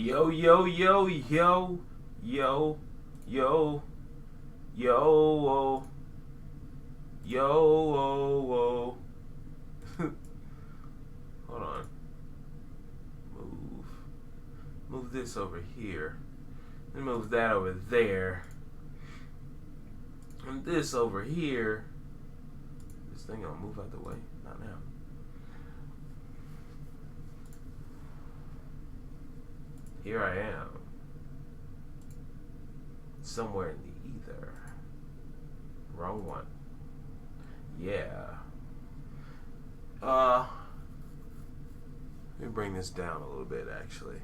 Yo, yo, yo, yo, yo, yo, yo, yo, whoa. Hold on. Move this over here. Then move that over there. And this over here. This thing gonna move out the way. Not now. Here I am. Somewhere in the ether. Wrong one. Yeah. Let me bring this down a little bit actually.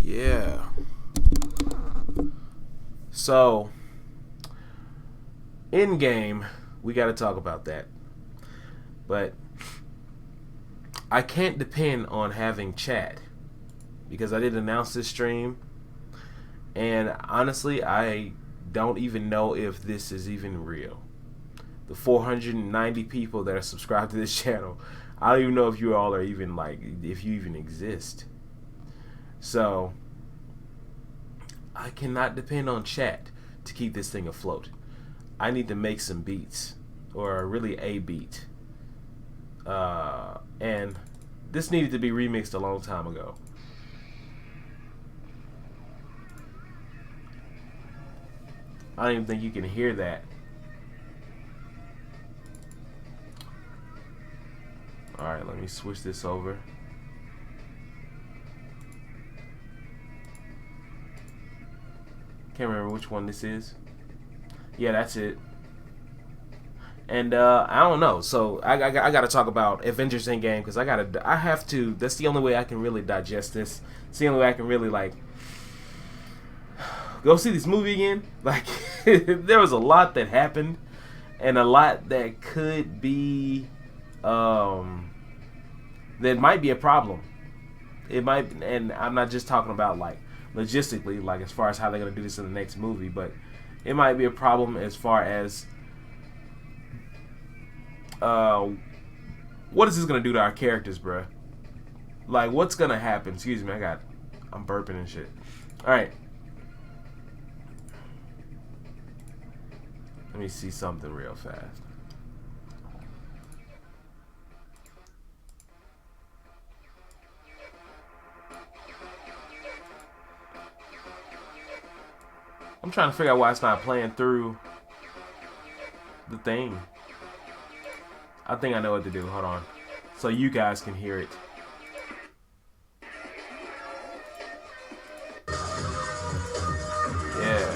Yeah. So, Endgame, we got to talk about that. But I can't depend on having chat because I didn't announce this stream. And honestly, I don't even know if this is even real. The 490 people that are subscribed to this channel, I don't even know if you all are even if you even exist. So, I cannot depend on chat to keep this thing afloat. I need to make some beats, or really a beat. And this needed to be remixed a long time ago. I don't even think you can hear that. Alright, let me switch this over. Can't remember which one this is. Yeah, that's it. And I don't know. So I got to talk about Avengers Endgame because I have to. That's the only way I can really digest this. It's the only way I can really go see this movie again. Like there was a lot that happened, and a lot that could be that might be a problem. It might, and I'm not just talking about logistically, as far as how they're gonna do this in the next movie, but it might be a problem as far as what is this gonna do to our characters, bruh? Like, what's gonna happen? Excuse me, I'm burping and shit. All right, let me see something real fast. I'm trying to figure out why it's not playing through the thing. I think I know what to do. Hold on. So you guys can hear it. Yeah.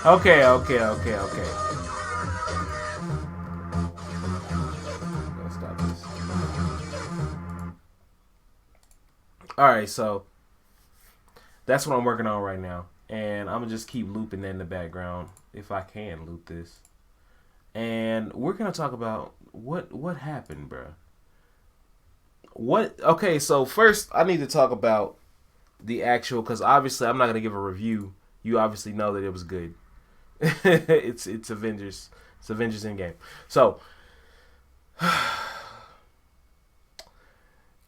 Okay. Let's stop this. Alright, so that's what I'm working on right now. And I'm gonna just keep looping that in the background if I can loop this. And we're gonna talk about what happened, bruh. Okay, so first I need to talk about the actual, because obviously I'm not gonna give a review. You obviously know that it was good. It's Avengers. It's Avengers Endgame. So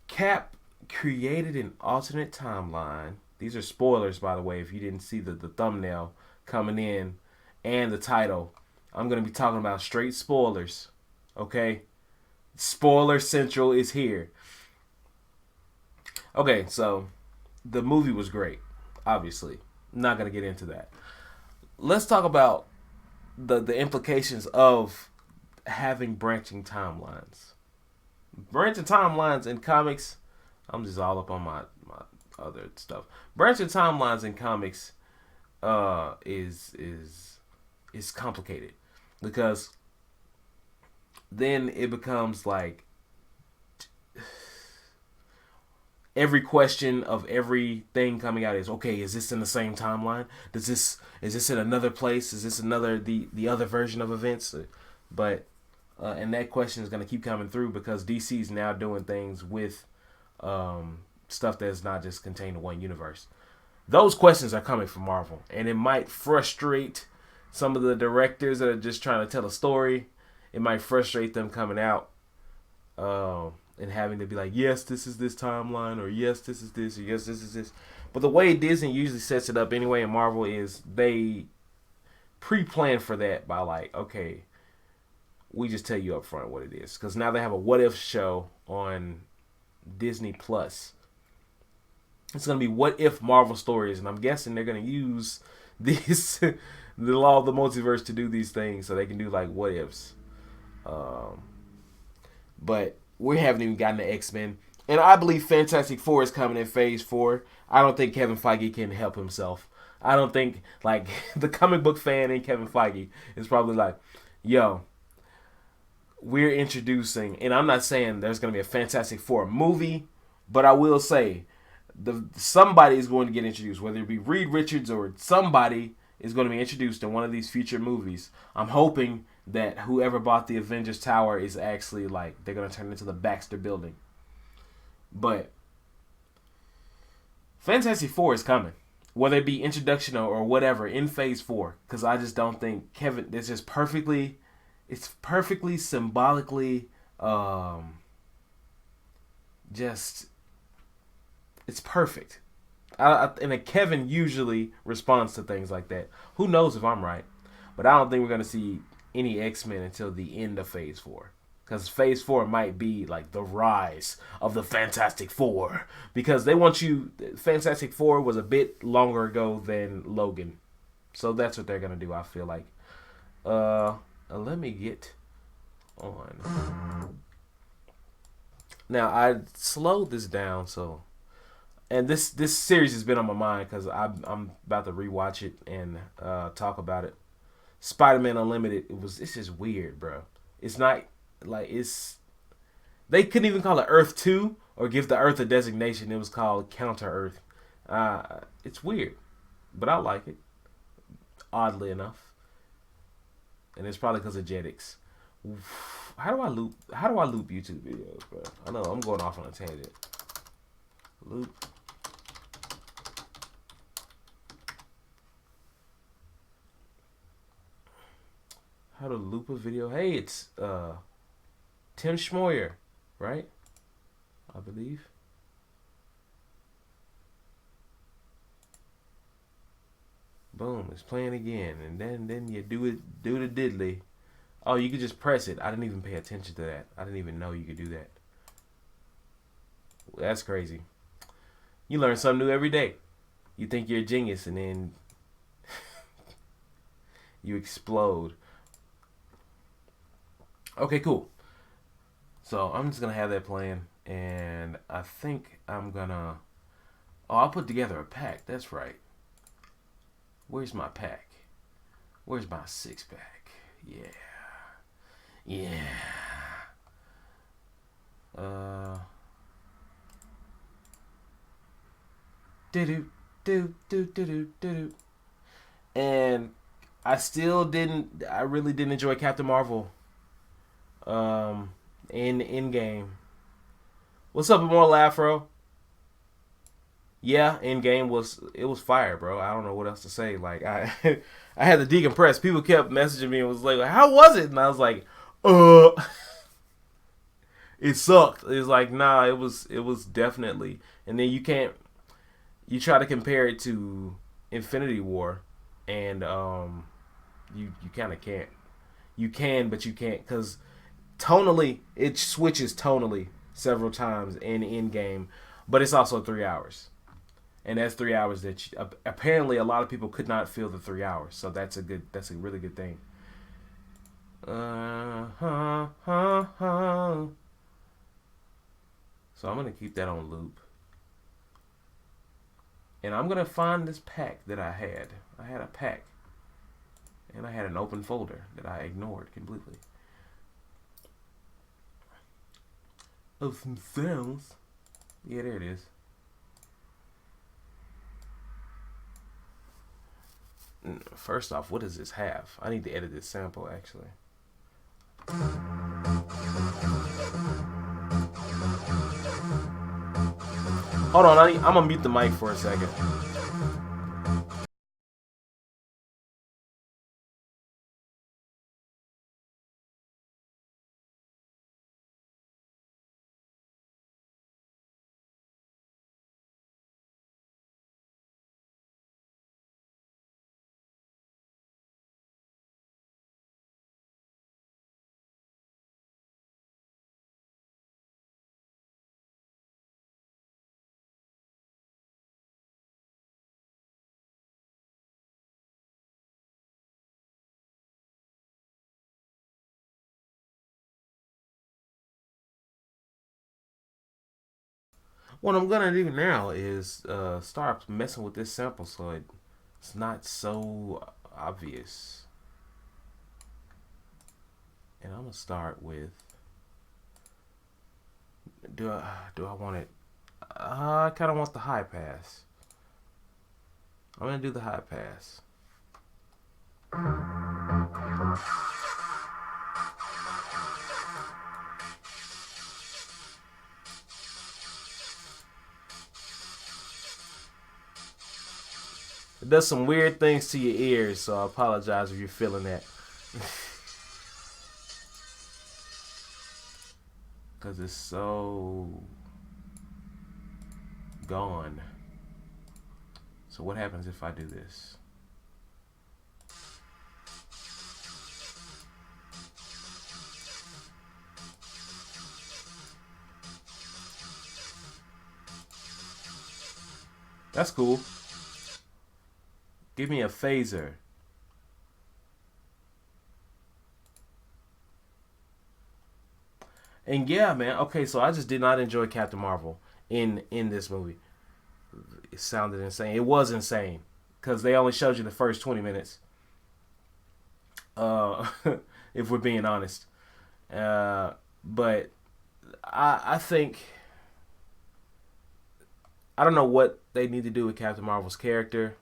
Cap created an alternate timeline. These are spoilers, by the way, if you didn't see the thumbnail coming in and the title. I'm going to be talking about straight spoilers. Okay? Spoiler Central is here. Okay, so the movie was great, obviously. I'm not going to get into that. Let's talk about the implications of having branching timelines. Branching timelines in comics, I'm just all up on my other stuff. Branching timelines in comics is complicated because then it becomes like every question of everything coming out is, okay, is this in the same timeline? Is this in another place? Is this another the other version of events? But and that question is going to keep coming through because DC is now doing things with stuff that's not just contained in one universe. Those questions are coming from Marvel, and it might frustrate some of the directors that are just trying to tell a story. It might frustrate them coming out and having to be like, yes, this is this timeline, or yes, this is this, or yes, this is this. But the way Disney usually sets it up anyway in Marvel is they pre-plan for that by like, okay, we just tell you up front what it is. Because now they have a what if show on Disney Plus. It's going to be what if Marvel stories, and I'm guessing they're going to use these the law of the multiverse to do these things so they can do like what ifs. But we haven't even gotten to X-Men, and I believe Fantastic Four is coming in Phase 4. I don't think Kevin Feige can help himself. I don't think like the comic book fan in Kevin Feige is probably like, yo, we're introducing, and I'm not saying there's going to be a Fantastic Four movie, but I will say somebody is going to get introduced, whether it be Reed Richards or somebody is going to be introduced in one of these future movies. I'm hoping that whoever bought the Avengers Tower is actually like they're going to turn it into the Baxter Building. But Fantastic Four is coming, whether it be introduction or whatever in Phase 4, because I just don't think Kevin. It's perfectly symbolically, it's perfect. And Kevin usually responds to things like that. Who knows if I'm right? But I don't think we're going to see any X-Men until the end of Phase 4. Because Phase 4 might be like the rise of the Fantastic Four. Because they want you... Fantastic Four was a bit longer ago than Logan. So that's what they're going to do, I feel like. Let me get on. Now, I slowed this down, so... And this series has been on my mind because I'm about to rewatch it and talk about it. Spider-Man Unlimited. It's just weird, bro. It's not like they couldn't even call it Earth 2 or give the Earth a designation. It was called Counter Earth. It's weird, but I like it. Oddly enough, and it's probably because of Jetix. How do I loop YouTube videos, bro? I know I'm going off on a tangent. Loop. How to loop a video? Hey, it's Tim Schmoyer, right? I believe. Boom, it's playing again, and then you do the diddly. Oh, you could just press it. I didn't even pay attention to that. I didn't even know you could do that. That's crazy. You learn something new every day. You think you're a genius, and then you explode. Okay, cool. So I'm just gonna have that playing, and I think I'm gonna. Oh, I'll put together a pack. That's right. Where's my pack? Where's my 6-pack? Yeah. Do. And I really didn't enjoy Captain Marvel in Endgame. What's up, Immortal Afro? Yeah, Endgame was fire, bro. I don't know what else to say. Like I I had to decompress. People kept messaging me and was like, "How was it?" And I was like, "Uh, it sucked." It's like, "Nah, it was definitely." And then you try to compare it to Infinity War, and you kind of can't. You can, but you can't because tonally it switches tonally several times in Endgame, but it's also 3 hours. And that's 3 hours that apparently a lot of people could not feel the 3 hours. So that's a really good thing. So I'm gonna keep that on loop, and I'm gonna find this pack that I had. I had a pack, and I had an open folder that I ignored completely of some sounds. Yeah, there it is. First off, what does this have? I need to edit this sample actually. Hold on, I'm gonna mute the mic for a second. What I'm gonna do now is start messing with this sample so it's not so obvious. And I'm gonna start with do I want it? I kind of want the high pass. I'm gonna do the high pass. It does some weird things to your ears, so I apologize if you're feeling that. Because it's so gone. So what happens if I do this? That's cool. Give me a phaser. And yeah, man. Okay, so I just did not enjoy Captain Marvel in this movie. It sounded insane. It was insane because they only showed you the first 20 minutes. Uh, if we're being honest. But I think I don't know what they need to do with Captain Marvel's character.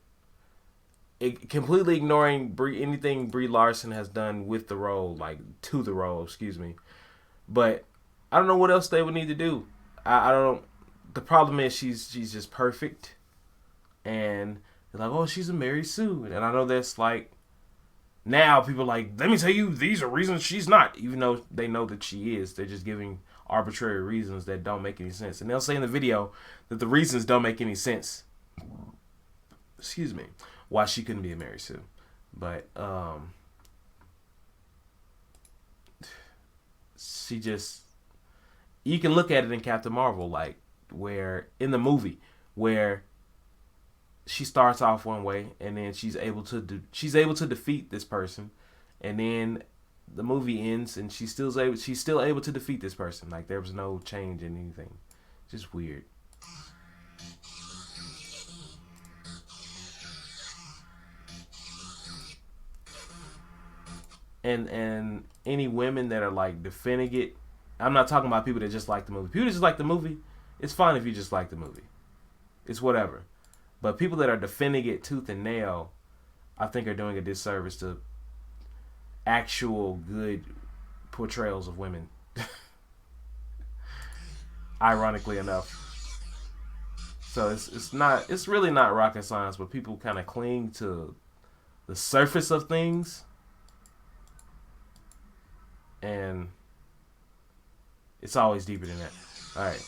Completely ignoring anything Brie Larson has done with the role, like to the role, excuse me. But I don't know what else they would need to do. I don't. The problem is she's just perfect, and they're like, oh, she's a Mary Sue, and I know that's like now people are like, let me tell you, these are reasons she's not, even though they know that she is. They're just giving arbitrary reasons that don't make any sense, and they'll say in the video that the reasons don't make any sense. Excuse me, why she couldn't be a Mary Sue, but she just you can look at it in Captain Marvel, like where in the movie where she starts off one way and then she's able to defeat this person, and then the movie ends and she's still able to defeat this person. Like there was no change in anything. Just weird. And any women that are like defending it, I'm not talking about people that just like the movie. People that just like the movie, it's fine if you just like the movie. It's whatever. But people that are defending it tooth and nail, I think are doing a disservice to actual good portrayals of women. Ironically enough. So it's really not rocket science, but people kind of cling to the surface of things, and it's always deeper than that. All right.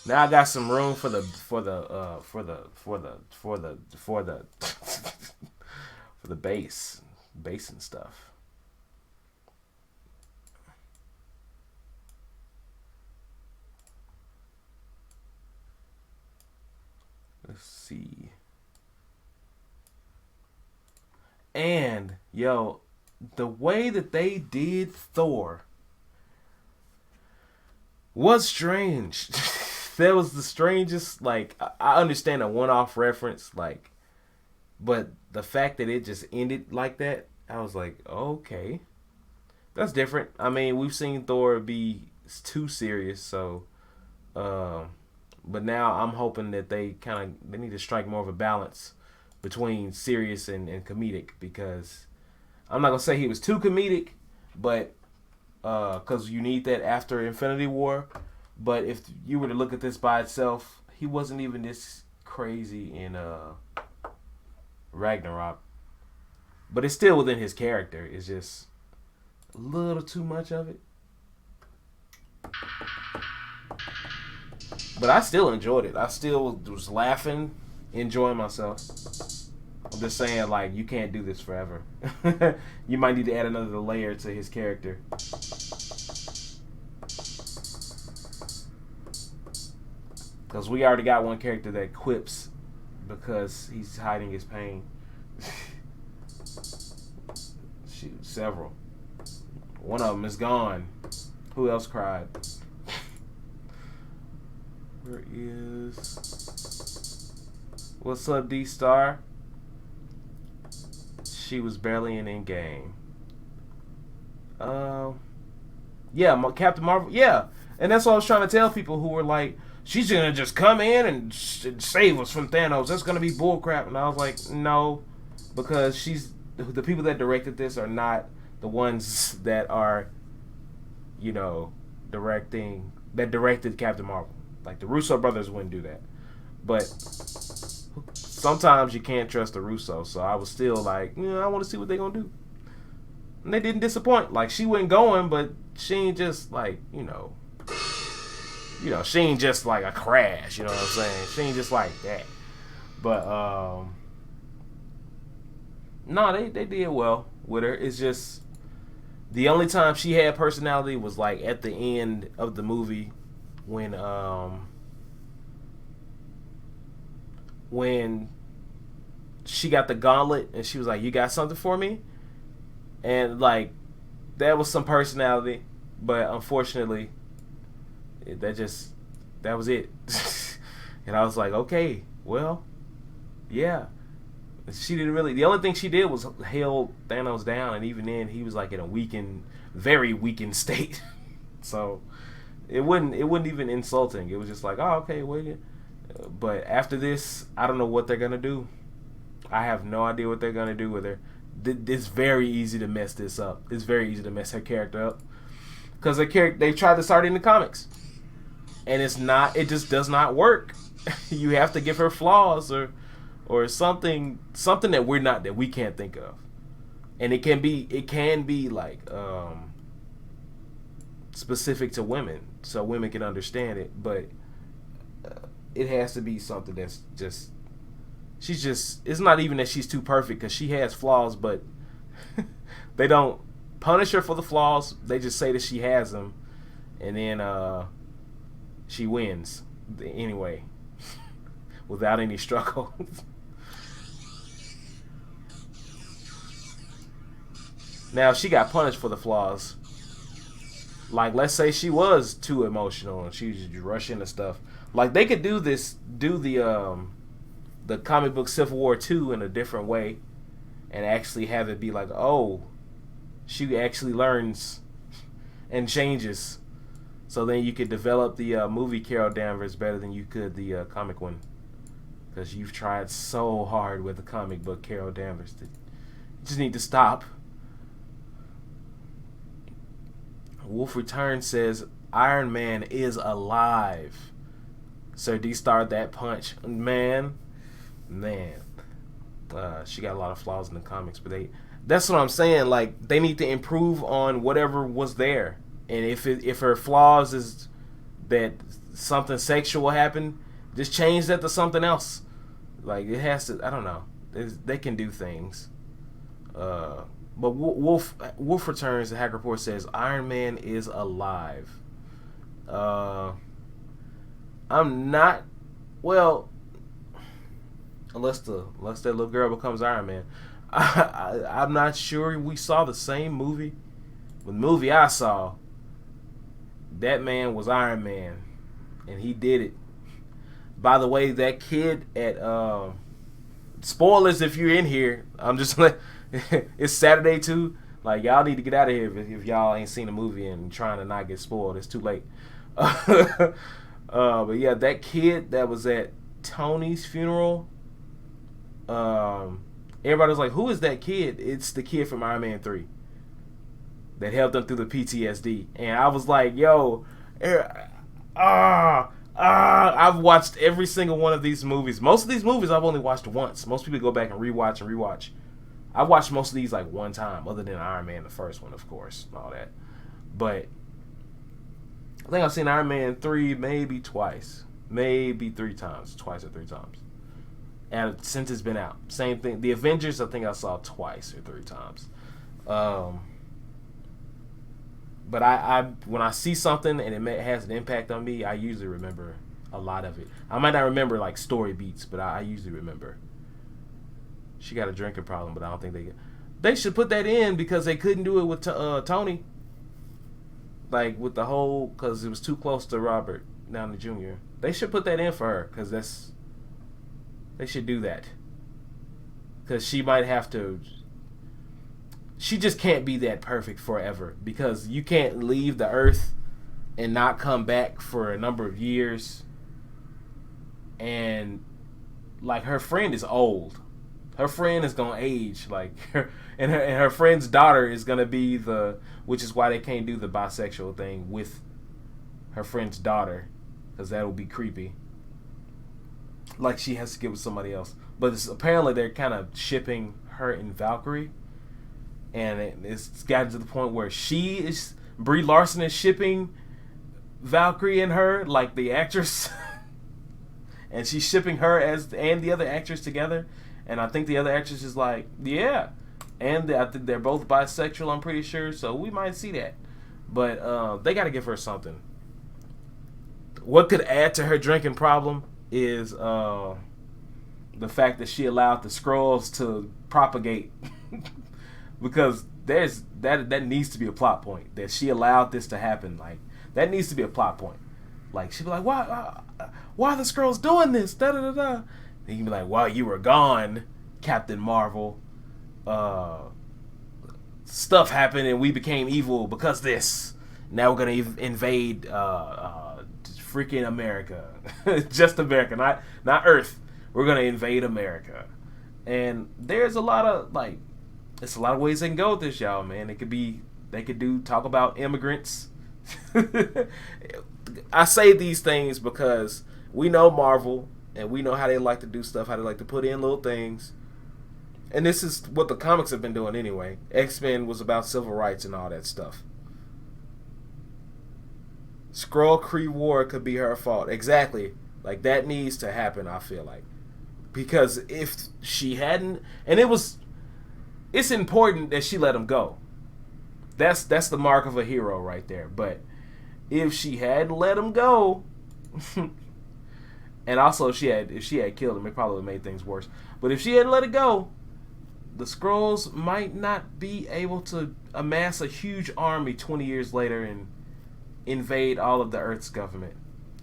Now I got some room for the for the bass and stuff. Let's see. And yo, the way that they did Thor was strange. That was the strangest. Like, I understand a one-off reference, like, but the fact that it just ended like that, I was like, okay, that's different. I mean, we've seen Thor be too serious, so, but now I'm hoping that they need to strike more of a balance between serious and comedic, because I'm not gonna say he was too comedic, but because you need that after Infinity War. But if you were to look at this by itself, he wasn't even this crazy in Ragnarok. But it's still within his character. It's just a little too much of it. But I still enjoyed it. I still was laughing, enjoying myself. I'm just saying, like, you can't do this forever. You might need to add another layer to his character. Because we already got one character that quips because he's hiding his pain. Shoot, several. One of them is gone. Who else cried? Where is... What's up, D-Star? She was barely in Endgame. Yeah, Captain Marvel. Yeah, and that's what I was trying to tell people who were like, she's gonna just come in and save us from Thanos. That's gonna be bullcrap. And I was like, no, because the people that directed this are not the ones that are, directed Captain Marvel. Like, the Russo brothers wouldn't do that. But sometimes you can't trust the Russo. So I was still like, I want to see what they're gonna do. And they didn't disappoint. Like, she wasn't going, but she ain't just like, she ain't just like a crash, you know what I'm saying? She ain't just like that. But, no, they did well with her. It's just, the only time she had personality was like at the end of the movie when she got the gauntlet and she was like, you got something for me? And like, that was some personality, but unfortunately, that was it. And I was like, okay, well, yeah. She didn't really. The only thing she did was held Thanos down, and even then, he was like in a very weakened state. So it wasn't even insulting. It was just like, oh, okay, wait. But after this, I don't know what they're gonna do. I have no idea what they're gonna do with her. It's very easy to mess this up. It's very easy to mess her character up because they tried to start in the comics, and it just does not work. You have to give her flaws or something that we can't think of, and it can be like specific to women, so women can understand it, but it has to be something that's just, it's not even that she's too perfect, because she has flaws, but they don't punish her for the flaws. They just say that she has them, and then she wins anyway without any struggle. Now, if she got punished for the flaws, like, let's say she was too emotional and she was just rushing into stuff, like, they could do the comic book Civil War 2 in a different way and actually have it be like, oh, she actually learns and changes. So then you could develop the movie Carol Danvers better than you could the comic one, because you've tried so hard with the comic book Carol Danvers. You just need to stop. Wolf Return says Iron Man is alive. Sir D starred that punch. Man. She got a lot of flaws in the comics, but that's what I'm saying. Like, they need to improve on whatever was there. And if her flaws is that something sexual happened, just change that to something else. Like, it has to, I don't know. They can do things. But Wolf returns. The Hack Report says Iron Man is alive. I'm not. Well, unless that little girl becomes Iron Man, I'm not sure we saw the same movie. The movie I saw, that man was Iron Man, and he did it. By the way, that kid at spoilers if you're in here. I'm just like, it's Saturday too. Like, y'all need to get out of here if y'all ain't seen the movie and trying to not get spoiled. It's too late. But yeah, that kid that was at Tony's funeral, everybody was like, who is that kid? It's the kid from Iron Man 3 that helped them through the PTSD. And I was like, yo, I've watched every single one of these movies. Most of these movies I've only watched once. Most people go back and rewatch. I watched most of these like one time, other than Iron Man, the first one, of course, and all that. But I think I've seen Iron Man 3 maybe twice. Maybe 3 times. Twice or 3 times. And since it's been out. Same thing. The Avengers, I think I saw twice or 3 times. But I when I see something and it has an impact on me, I usually remember a lot of it. I might not remember like story beats, but I usually remember. She got a drinking problem, but I don't think they should put that in because they couldn't do it with Tony. Like with the whole, because it was too close to Robert Downey Jr. They should put that in for her because they should do that. Because she might have to. She just can't be that perfect forever because you can't leave the earth and not come back for a number of years. And like her friend is old. Her friend is gonna age, like and her friend's daughter is gonna be which is why they can't do the bisexual thing with her friend's daughter, because that would be creepy. Like she has to get with somebody else, but apparently they're kind of shipping her and Valkyrie, and it's gotten to the point where Brie Larson is shipping Valkyrie and her, like the actress, and she's shipping her and the other actress together. And I think the other actress is like, yeah. And I think they're both bisexual, I'm pretty sure. So we might see that. But they got to give her something. What could add to her drinking problem is the fact that she allowed the Skrulls to propagate. Because that needs to be a plot point. That she allowed this to happen. Like, that needs to be a plot point. Like, she'd be like, why are the Skrulls doing this? Da-da-da-da. You can be like, while you were gone, Captain Marvel, stuff happened and we became evil because this. Now we're going to invade freaking America. Just America, not Earth. We're going to invade America. And there's a lot of, like, it's a lot of ways they can go with this, y'all, man. They could talk about immigrants. I say these things because we know Marvel. And we know how they like to do stuff, how they like to put in little things. And this is what the comics have been doing anyway. X-Men was about civil rights and all that stuff. Skrull Kree War could be her fault. Exactly. Like, that needs to happen, I feel like. Because if she hadn't... And it's important that she let him go. That's the mark of a hero right there. But if she hadn't let him go... And also, if she had killed him, it probably would have made things worse. But if she had let it go, the Skrulls might not be able to amass a huge army 20 years later and invade all of the Earth's government.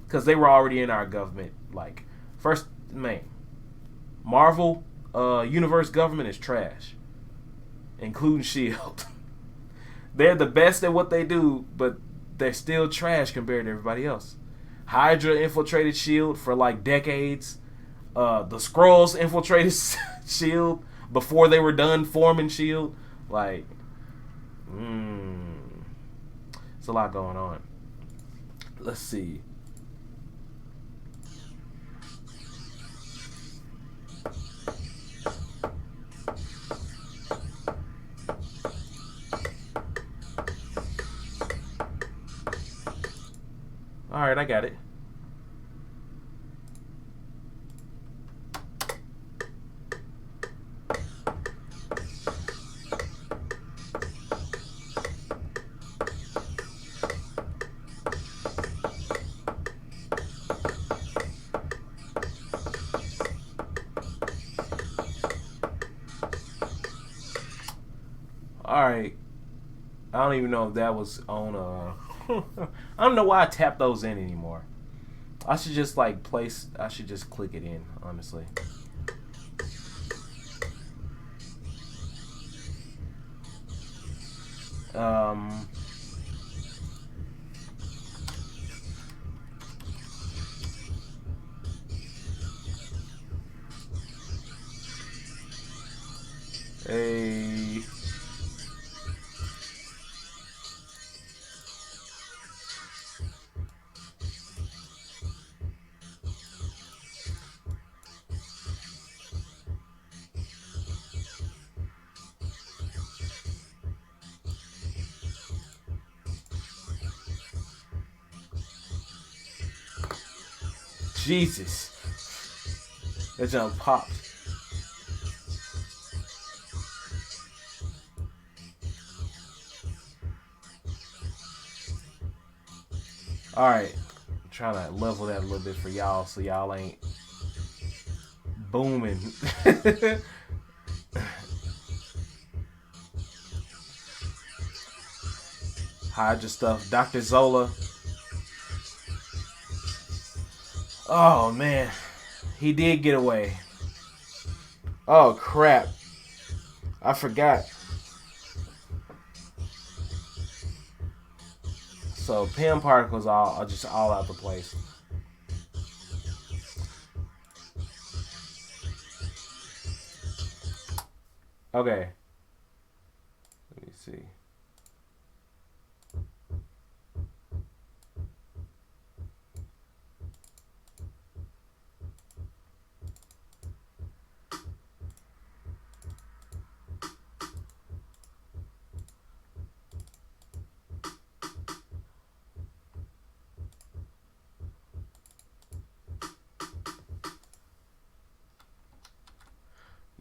Because they were already in our government. Like, first, man, Marvel Universe government is trash. Including S.H.I.E.L.D. They're the best at what they do, but they're still trash compared to everybody else. Hydra infiltrated S.H.I.E.L.D. for like decades. The Skrulls infiltrated S.H.I.E.L.D. before they were done forming S.H.I.E.L.D. Like, it's a lot going on. Let's see. All right, I got it. All right. I don't even know if that was on. I don't know why I tap those in anymore. I should just like place. I should just click it in. Honestly. Um. A. Jesus. That jump popped. All right. I'm trying to level that a little bit for y'all, so y'all ain't booming. Hydra stuff. Dr. Zola. Oh man, he did get away. Oh crap, I forgot. So Pym particles are just all out the place. Okay, let me see.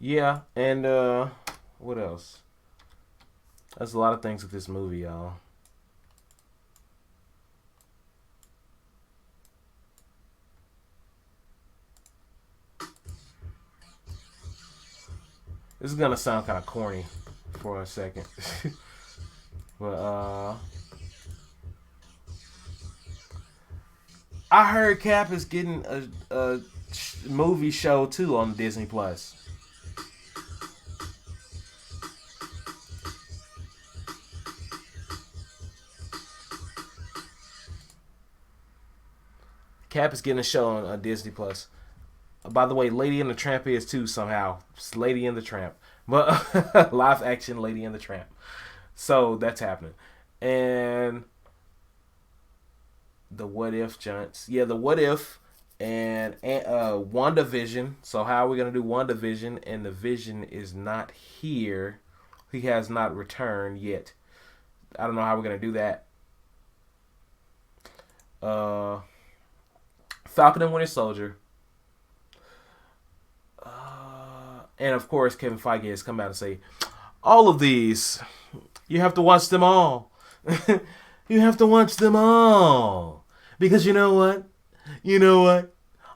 Yeah, and what else? There's a lot of things with this movie, y'all. This is gonna sound kind of corny for a second, but I heard Cap is getting a movie show too on Disney Plus. Cap is getting a show on Disney Plus. By the way, Lady and the Tramp is too somehow. It's Lady and the Tramp, but live action Lady and the Tramp. So that's happening, and the What If Giants. Yeah, the What If and WandaVision. So how are we gonna do WandaVision? And the Vision is not here. He has not returned yet. I don't know how we're gonna do that. Uh, Falcon and Winter Soldier. And of course, Kevin Feige has come out and say, all of these, you have to watch them all. You have to watch them all. Because you know what? You know what?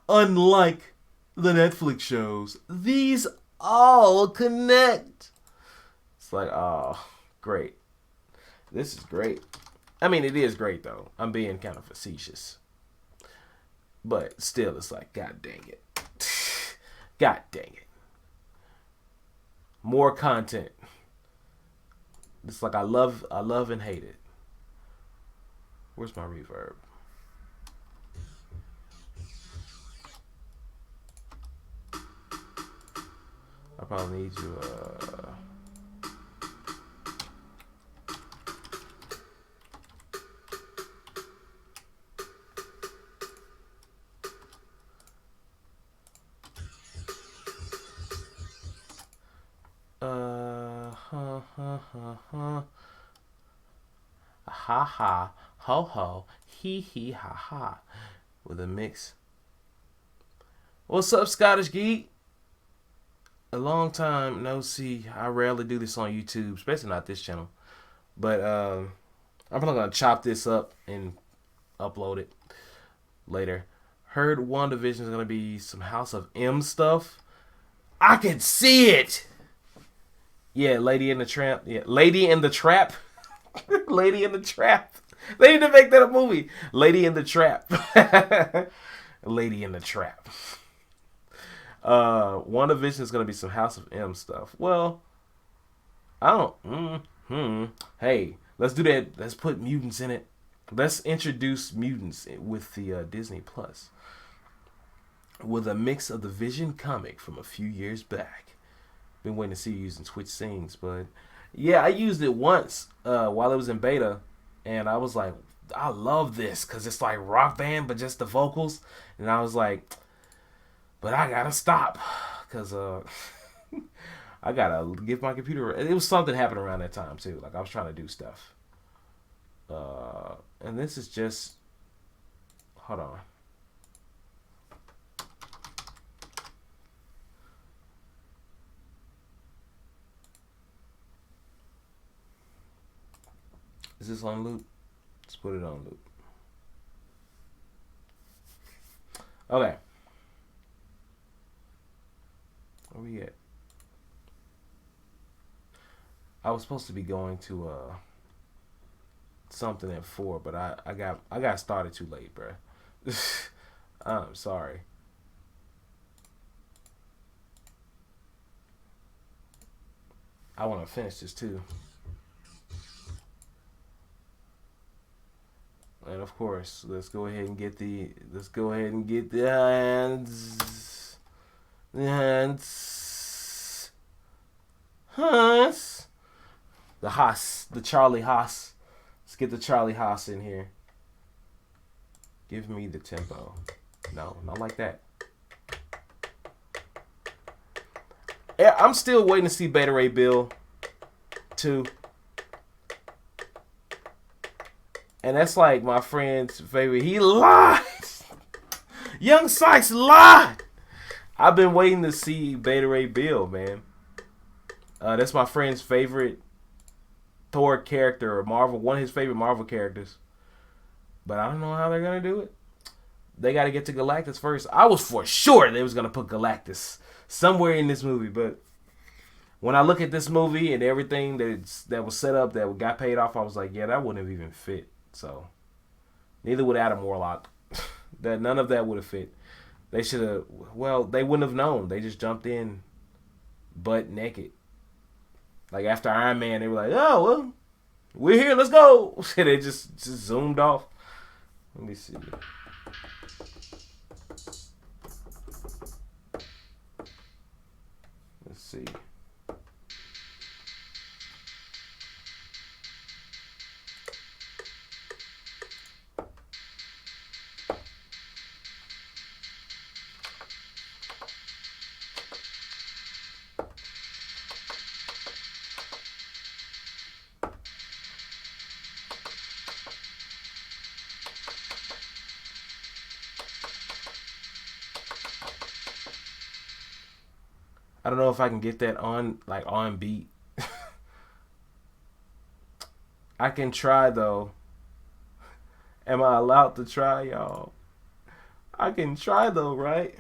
Unlike the Netflix shows, these all connect. It's like, oh, great. This is great. I mean, it is great, though. I'm being kind of facetious. But still, it's like, God dang it. God dang it. More content. It's like I love and hate it. Where's my reverb? I probably need to ha ha ho ho Hee hee ha ha. With a mix. What's up, Scottish Geek? A long time no see. I rarely do this on YouTube, especially not this channel. But I'm probably gonna chop this up and upload it later. Heard WandaVision is gonna be some House of M stuff. I can see it. Yeah, Lady in the Tramp. Yeah, Lady in the Trap. Lady in the Trap. They need to make that a movie. Lady in the Trap. Lady in the Trap. WandaVision is gonna be some House of M stuff. Well, I don't. Hey, let's do that. Let's put mutants in it. Let's introduce mutants with the Disney Plus, with a mix of the Vision comic from a few years back. Been waiting to see you using Twitch Sings, but yeah, I used it once while it was in beta, and I was like, I love this because it's like Rock Band, but just the vocals. And I was like, but I gotta stop because I gotta give my computer. It was something happened around that time too. Like I was trying to do stuff. And this is just, hold on. Is this on loop? Let's put it on loop. Okay. Where we at? I was supposed to be going to something at 4, but I got started too late, bro. I'm sorry. I want to finish this too. And of course, let's go ahead and get the hands. The Haas, the Charlie Haas. Let's get the Charlie Haas in here. Give me the tempo. No, not like that. Yeah, I'm still waiting to see Beta Ray Bill 2. And that's like my friend's favorite. He lied. Young Sykes lied. I've been waiting to see Beta Ray Bill, man. That's my friend's favorite Thor character or Marvel, one of his favorite Marvel characters. But I don't know how they're gonna do it. They got to get to Galactus first. I was for sure they was gonna put Galactus somewhere in this movie, but when I look at this movie and everything that was set up that got paid off, I was like, yeah, that wouldn't have even fit. So neither would Adam Warlock. That none of that would have fit. They should have. Well, they wouldn't have known. They just jumped in butt naked. Like after Iron Man, they were like, "Oh well, we're here. Let's go." And they just zoomed off. Let me see. Let's see. I don't know if I can get that on beat. I can try though. Am I allowed to try, y'all? I can try though, right?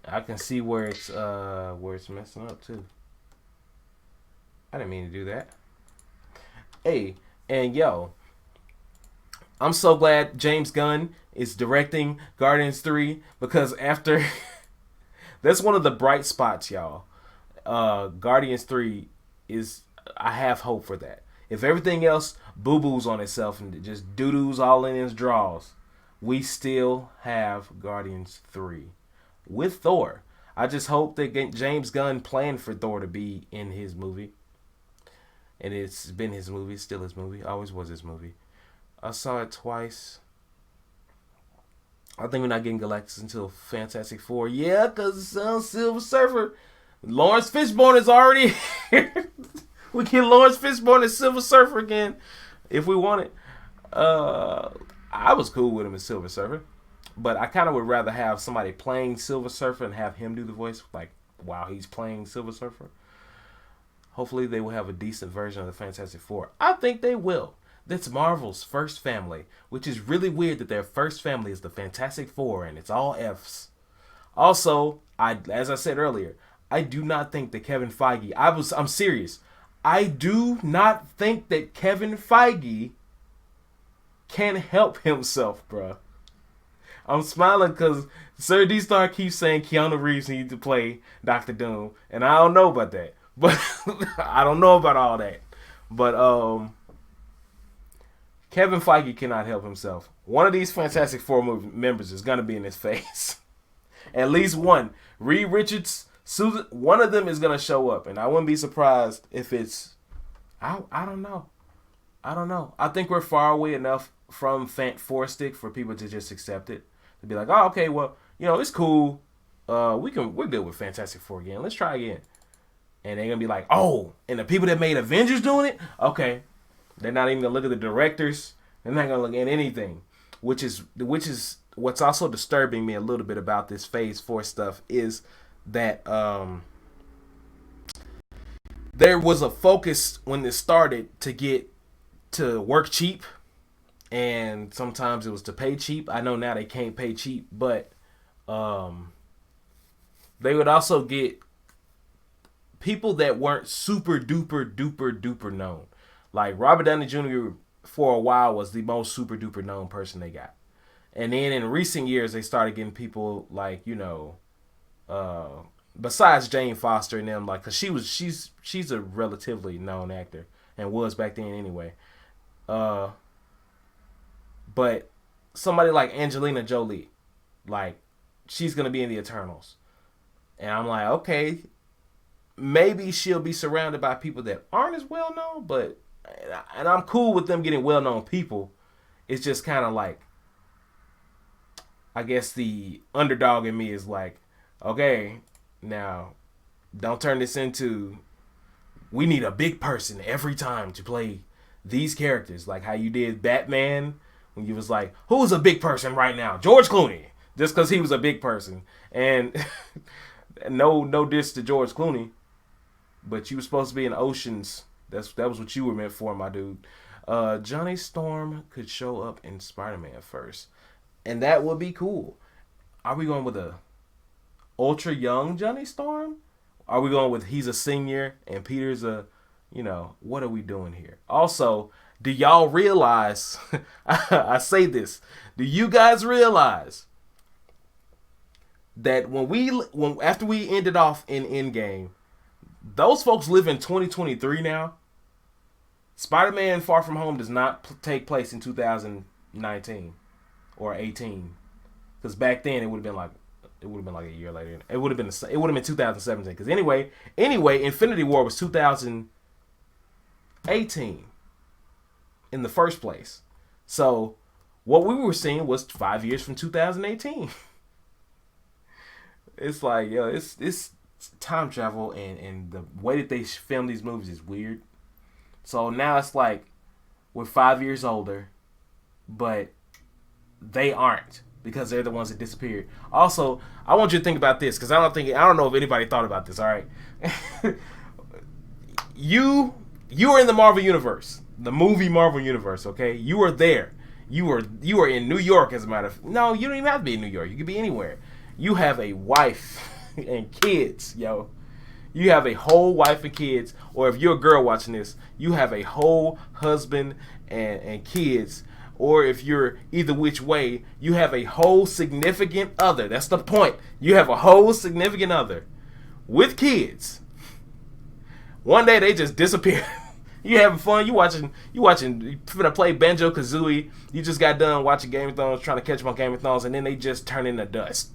I can see where it's messing up too. I didn't mean to do that. Hey, and yo, I'm so glad James Gunn is directing Guardians 3 because after that's one of the bright spots, y'all. Guardians 3 is, I have hope for that. If everything else boo-boos on itself and just doo-doos all in its draws, we still have Guardians 3 with Thor. I just hope that James Gunn planned for Thor to be in his movie. And it's been his movie, still his movie, always was his movie. I saw it twice. I think we're not getting Galactus until Fantastic Four. Yeah, because Silver Surfer. Lawrence Fishburne is already here. We get Lawrence Fishburne as Silver Surfer again if we want it. I was cool with him as Silver Surfer, but I kind of would rather have somebody playing Silver Surfer and have him do the voice, like while he's playing Silver Surfer. Hopefully, they will have a decent version of the Fantastic Four. I think they will. That's Marvel's first family, which is really weird that their first family is the Fantastic Four, and it's all Fs. Also, as I said earlier, I do not think that Kevin Feige. I'm serious. I do not think that Kevin Feige can help himself, bro. I'm smiling because Sir D-Star keeps saying Keanu Reeves needs to play Doctor Doom, and I don't know about that. But I don't know about all that. But Kevin Feige cannot help himself. One of these Fantastic Four members is gonna be in his face. At least one. Reed Richards, Susan. One of them is gonna show up, and I wouldn't be surprised if it's. I don't know. I think we're far away enough from Four Stick for people to just accept it. To be like, oh, okay, well, it's cool. We're good with Fantastic Four again. Let's try again. And they're gonna be like, oh, and the people that made Avengers doing it, okay. They're not even gonna look at the directors. They're not gonna look at anything, which is what's also disturbing me a little bit about this Phase 4 stuff is that there was a focus when this started to get to work cheap, and sometimes it was to pay cheap. I know now they can't pay cheap, but they would also get people that weren't super duper known. Like Robert Downey Jr. for a while was the most super duper known person they got. And then in recent years they started getting people like, besides Jane Foster and them, like, cause she's a relatively known actor and was back then anyway. But somebody like Angelina Jolie, like, she's gonna be in the Eternals. And I'm like, okay, maybe she'll be surrounded by people that aren't as well known, and I'm cool with them getting well known people. It's just kind of like, I guess the underdog in me is like, okay, now don't turn this into, we need a big person every time to play these characters, like how you did Batman when you was like, who's a big person right now? George Clooney, just because he was a big person. And no diss to George Clooney, but you were supposed to be in Oceans. That was what you were meant for, my dude. Johnny Storm could show up in Spider-Man first, and that would be cool. Are we going with a ultra young Johnny Storm? Are we going with he's a senior and Peter's a, what are we doing here? Also, do y'all realize, I say this, do you guys realize that after we ended off in Endgame, those folks live in 2023 now? Spider-Man Far From Home does not take place in 2019 or 18, because back then it would have been like a year later. It would have been 2017. Because anyway, Infinity War was 2018 in the first place. So what we were seeing was 5 years from 2018. It's like, it's time travel, and the way that they film these movies is weird. So now it's like we're 5 years older, but they aren't, because they're the ones that disappeared. Also, I want you to think about this, because I don't know if anybody thought about this. All right, you are in the Marvel universe, the movie Marvel universe. Okay, you are there. You are in New York, as a matter of. No, you don't even have to be in New York. You could be anywhere. You have a wife and kids, yo. You have a whole wife and kids, or if you're a girl watching this, you have a whole husband and kids, or if you're either which way, you have a whole significant other. That's the point. You have a whole significant other with kids. One day they just disappear. You having fun? You finna play Banjo-Kazooie. You just got done watching Game of Thrones, trying to catch up on Game of Thrones, and then they just turn into dust.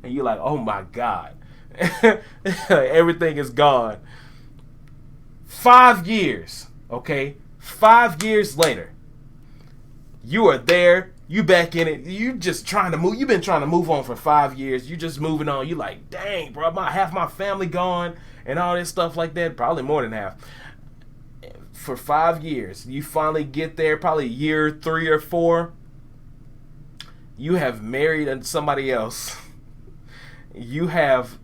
And you're like, oh my God. Everything is gone. 5 years, okay? 5 years later, you are there You back in it. You just trying to move. You've been trying to move on for 5 years. You just moving on. You like, dang, bro, half my family gone and all this stuff like that. Probably more than half. For 5 years, you finally get there. Probably year 3 or 4. You have married somebody else. You have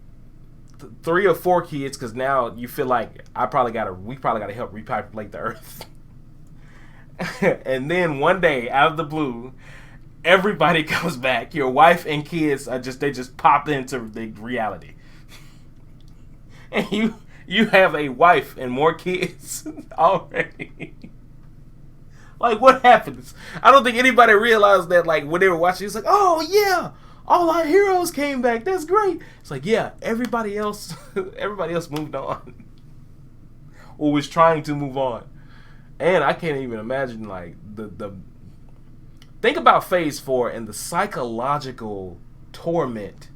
3 or 4 kids because now you feel like we probably gotta help repopulate the earth. And then one day, out of the blue, everybody comes back. Your wife and kids they just pop into the reality, and you have a wife and more kids already. Like, what happens? I don't think anybody realized that. Like, when they were watching, it's like, oh yeah, all our heroes came back. That's great. It's like, yeah, everybody else moved on, or was trying to move on. And I can't even imagine, like, the think about Phase 4 and the psychological torment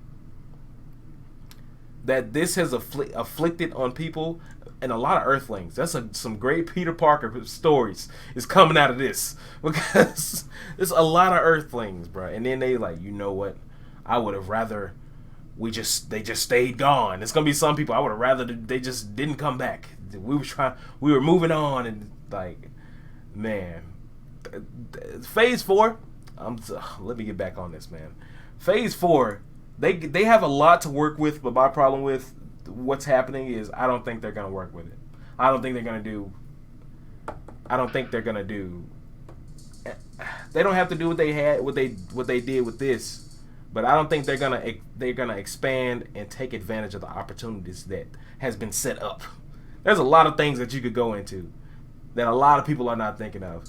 that this has afflicted on people and a lot of Earthlings. That's some great Peter Parker stories is coming out of this, because there's a lot of Earthlings, bro. And then they like, you know what? I would have rather they just stayed gone. It's gonna be some people I would have rather they just didn't come back. We were moving on, and like, man, Phase 4. Let me get back on this, man. Phase 4, they have a lot to work with, but my problem with what's happening is I don't think they're gonna work with it. I don't think they're gonna do. They don't have to do what they did with this, but I don't think they're gonna expand and take advantage of the opportunities that has been set up. There's a lot of things that you could go into that a lot of people are not thinking of.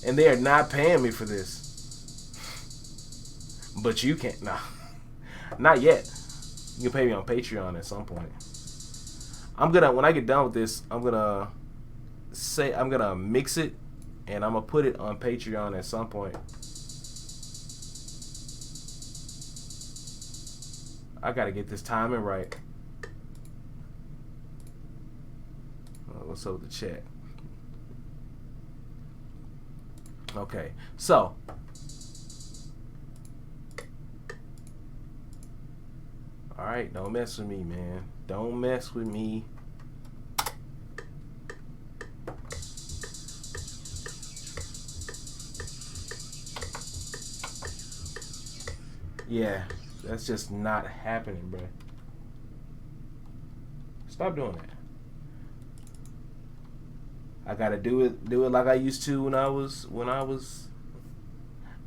And they are not paying me for this. But you can't. Nah. Not yet. You can pay me on Patreon at some point. When I get done with this, I'm gonna mix it and I'm gonna put it on Patreon at some point. I gotta get this timing right. What's up with the chat? Okay, so alright, don't mess with me, man. Don't mess with me. Yeah, that's just not happening, bro. Stop doing that. I gotta do it like I used to when I was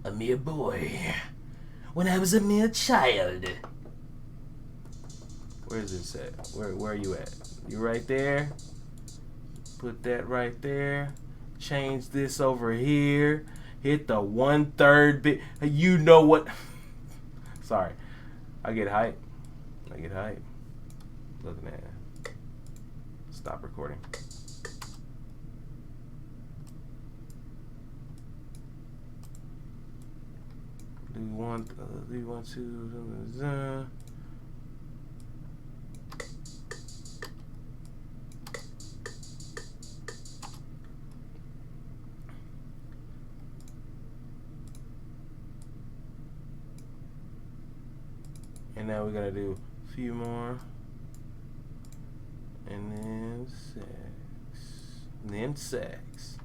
a mere boy. When I was a mere child. Where is this at? Where are you at? You right there? Put that right there. Change this over here. Hit the 1/3 bit. You know what? Sorry. I get hype. Looking at it. Stop recording. Do you want to? And now we gotta do a few more, and then sex.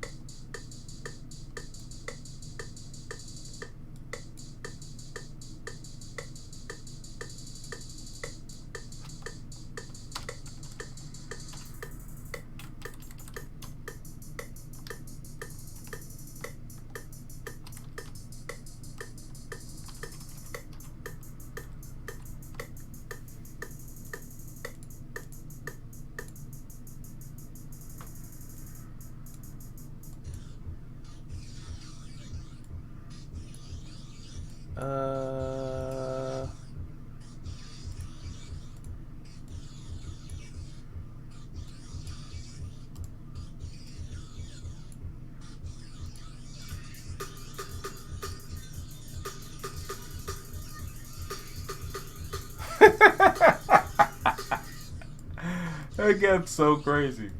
That got so crazy.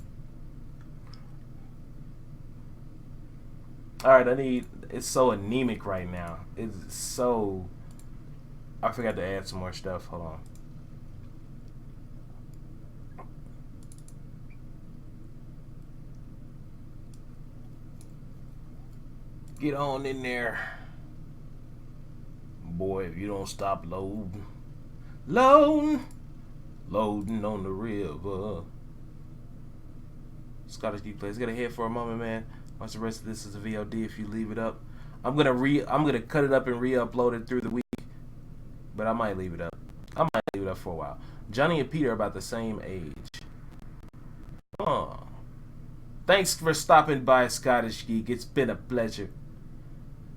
Alright, it's so anemic right now. It's so. I forgot to add some more stuff. Hold on. Get on in there. Boy, if you don't stop loading on the river. Scottish Geek Plays. Get ahead for a moment, man. Watch the rest of this as a VOD if you leave it up. I'm gonna cut it up and re-upload it through the week. But I might leave it up. I might leave it up for a while. Johnny and Peter are about the same age. Thanks for stopping by, Scottish Geek. It's been a pleasure.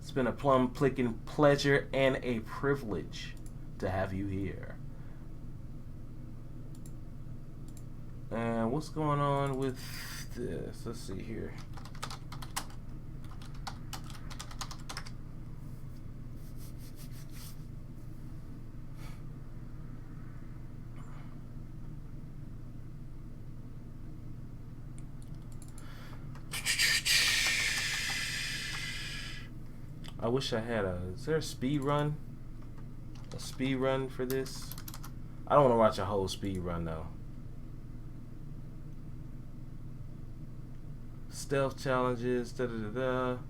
It's been a plum-plicking pleasure and a privilege to have you here. And what's going on with this? Let's see here. I wish I had is there a speed run? A speed run for this? I don't want to watch a whole speed run though. Stealth challenges, Joho?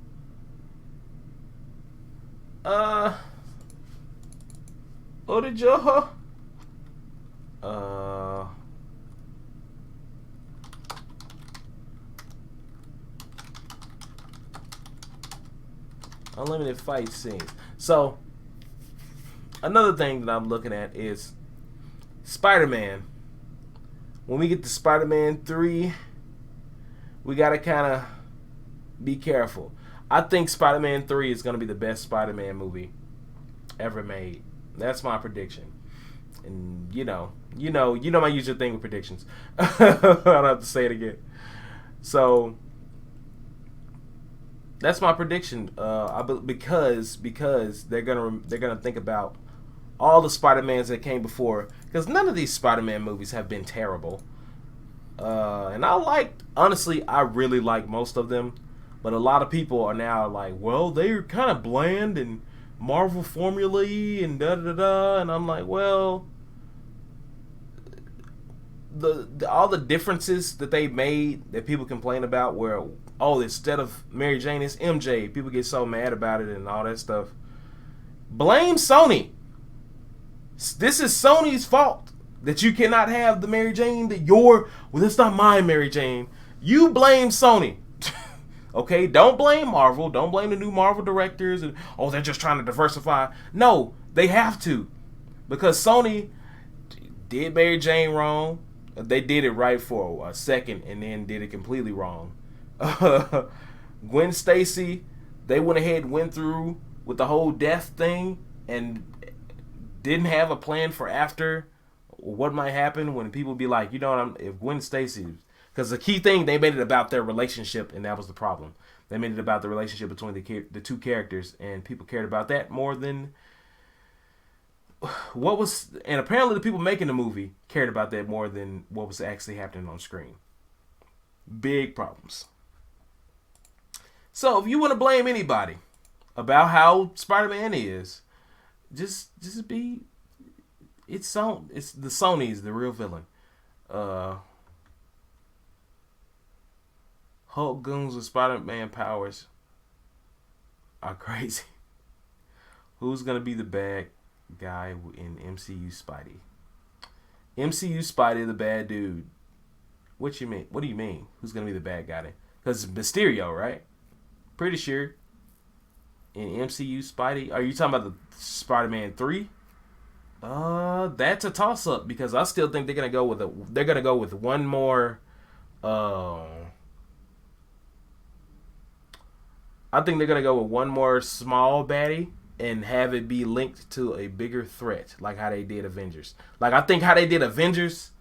Unlimited fight scenes. So, another thing that I'm looking at is Spider-Man. When we get to Spider-Man 3, we got to kind of be careful. I think Spider-Man 3 is going to be the best Spider-Man movie ever made. That's my prediction. And you know my usual thing with predictions. I don't have to say it again. So that's my prediction. Because they're gonna think about all the Spider-Mans that came before. Because none of these Spider-Man movies have been terrible. And honestly, I really like most of them. But a lot of people are now like, well, they're kind of bland and Marvel formula-y and da-da-da-da. And I'm like, well, all the differences that they made that people complain about where, oh, instead of Mary Jane, it's MJ. People get so mad about it and all that stuff. Blame Sony. This is Sony's fault that you cannot have the Mary Jane well, that's not my Mary Jane. You blame Sony. Okay, don't blame Marvel. Don't blame the new Marvel directors. And they're just trying to diversify. No, they have to. Because Sony did Mary Jane wrong. They did it right for a second and then did it completely wrong. Gwen Stacy, they went ahead and went through with the whole death thing and didn't have a plan for after what might happen when people be like, if Gwen Stacy... Because the key thing, they made it about their relationship, and that was the problem. They made it about the relationship between the two characters, and people cared about that more than what was... And apparently the people making the movie cared about that more than what was actually happening on screen. Big problems. So, if you want to blame anybody about how Spider-Man is, just be... It's the Sony's the real villain. Hulk goons with Spider-Man powers are crazy. Who's going to be the bad guy in MCU Spidey? MCU Spidey, the bad dude. What you mean? What do you mean? Who's going to be the bad guy then? Because it's Mysterio, right? Pretty sure. In MCU Spidey. Are you talking about the Spider-Man 3? That's a toss-up because I still think they're going to go with one more... I think they're going to go with one more small baddie and have it be linked to a bigger threat, like how they did Avengers. Like, I think how they did Avengers,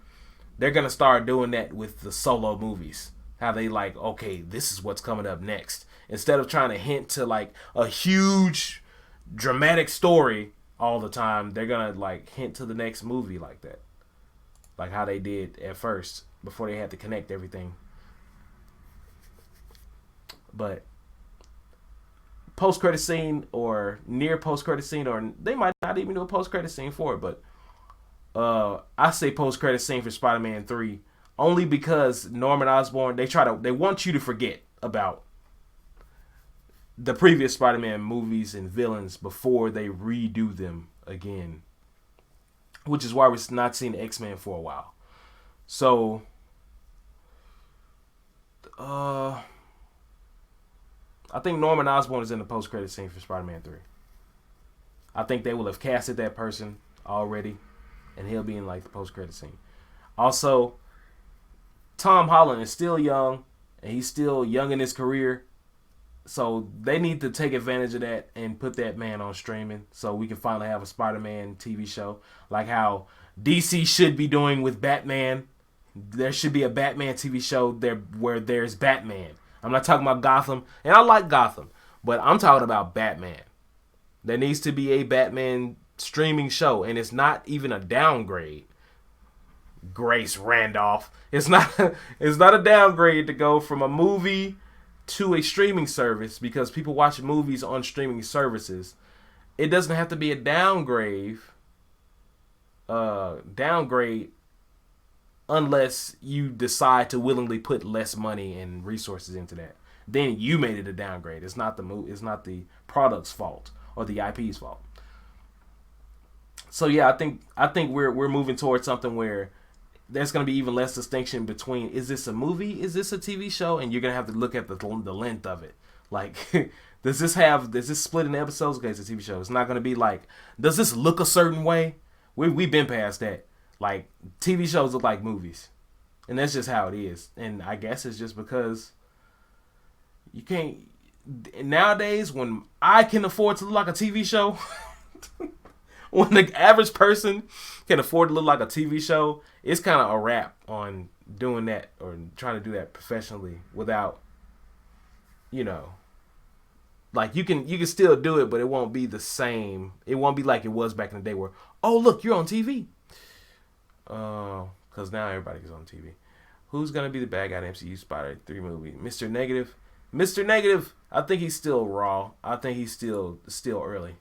they're going to start doing that with the solo movies. How they like, okay, this is what's coming up next. Instead of trying to hint to, like, a huge, dramatic story all the time, they're going to, like, hint to the next movie like that. Like how they did at first, before they had to connect everything. But... post credit scene or near post credit scene, or they might not even do a post credit scene for it. But I say post credit scene for Spider-Man 3 only because Norman Osborn, they want you to forget about the previous Spider-Man movies and villains before they redo them again, which is why we're not seeing X-Men for a while. So, I think Norman Osborn is in the post-credit scene for Spider-Man 3. I think they will have casted that person already, and he'll be in like the post-credit scene. Also, Tom Holland is still young, and he's still young in his career. So they need to take advantage of that and put that man on streaming so we can finally have a Spider-Man TV show like how DC should be doing with Batman. There should be a Batman TV show there where there's Batman. I'm not talking about Gotham, and I like Gotham, but I'm talking about Batman. There needs to be a Batman streaming show, and it's not even a downgrade. Grace Randolph. It's not a downgrade to go from a movie to a streaming service because people watch movies on streaming services. It doesn't have to be a downgrade unless you decide to willingly put less money and resources into that. Then you made it a downgrade. It's not the product's fault or the IP's fault. So yeah, I think we're moving towards something where there's going to be even less distinction between is this a movie, is this a TV show, and you're going to have to look at the length of it. Like, does this split in episodes? Okay, it's a TV show. It's not going to be like, does this look a certain way? We've been past that. Like, TV shows look like movies, and that's just how it is. And I guess it's just because you can't nowadays when I can afford to look like a TV show. When the average person can afford to look like a TV show, it's kind of a wrap on doing that or trying to do that professionally without, like you can still do it, but it won't be the same. It won't be like it was back in the day where, oh, look, you're on TV. Because now everybody's on TV. Who's going to be the bad guy in the MCU Spider 3 movie? Mr. Negative? Mr. Negative, I think he's still raw. I think he's still early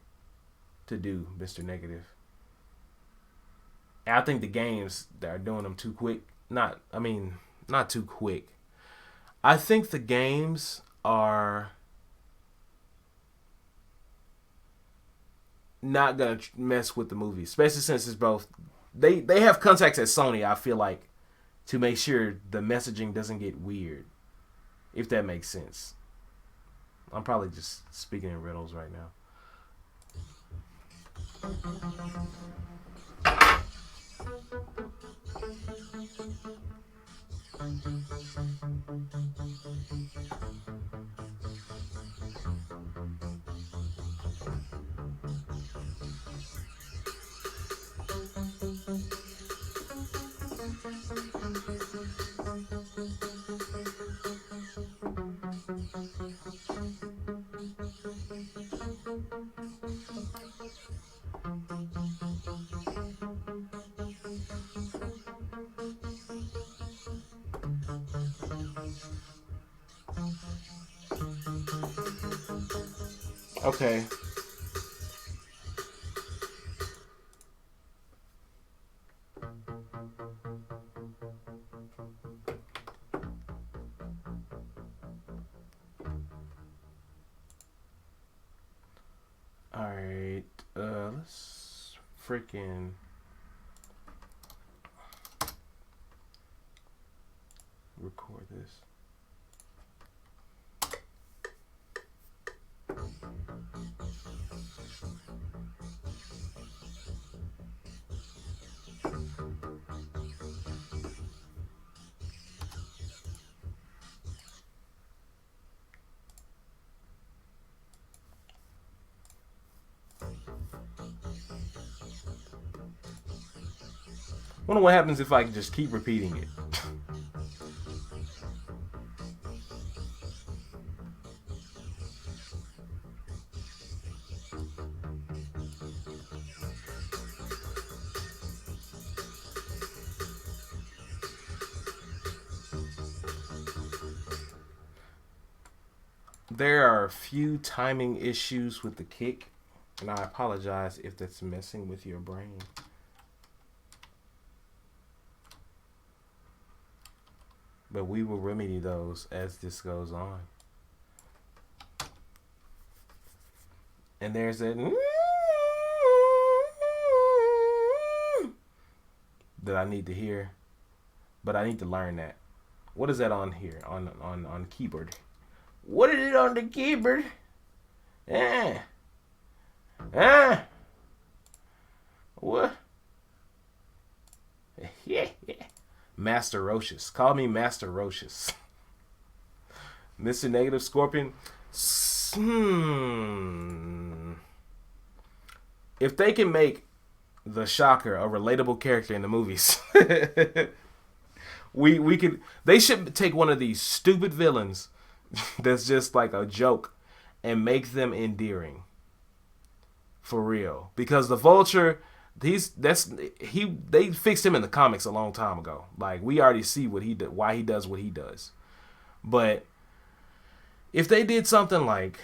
to do Mr. Negative. And I think the games that are doing them too quick. Not too quick. I think the games are not gonna mess with the movie, especially since it's both. They have contacts at Sony. I feel like to make sure the messaging doesn't get weird, if that makes sense. I'm probably just speaking in riddles right now. Okay. Alright, let's freaking record this. Wonder what happens if I just keep repeating it. There are a few timing issues with the kick, and I apologize if that's messing with your brain. But we will remedy those as this goes on. And there's that that I need to hear, but I need to learn that. What is that on here on keyboard? What is it on the keyboard? What? Yeah. Masterocious. Call me Masterocious. Mr. Negative Scorpion. If they can make the Shocker a relatable character in the movies, we could. They should take one of these stupid villains that's just like a joke and make them endearing. For real, because the Vulture, they fixed him in the comics a long time ago. Like, we already see what he did, why he does what he does. But if they did something like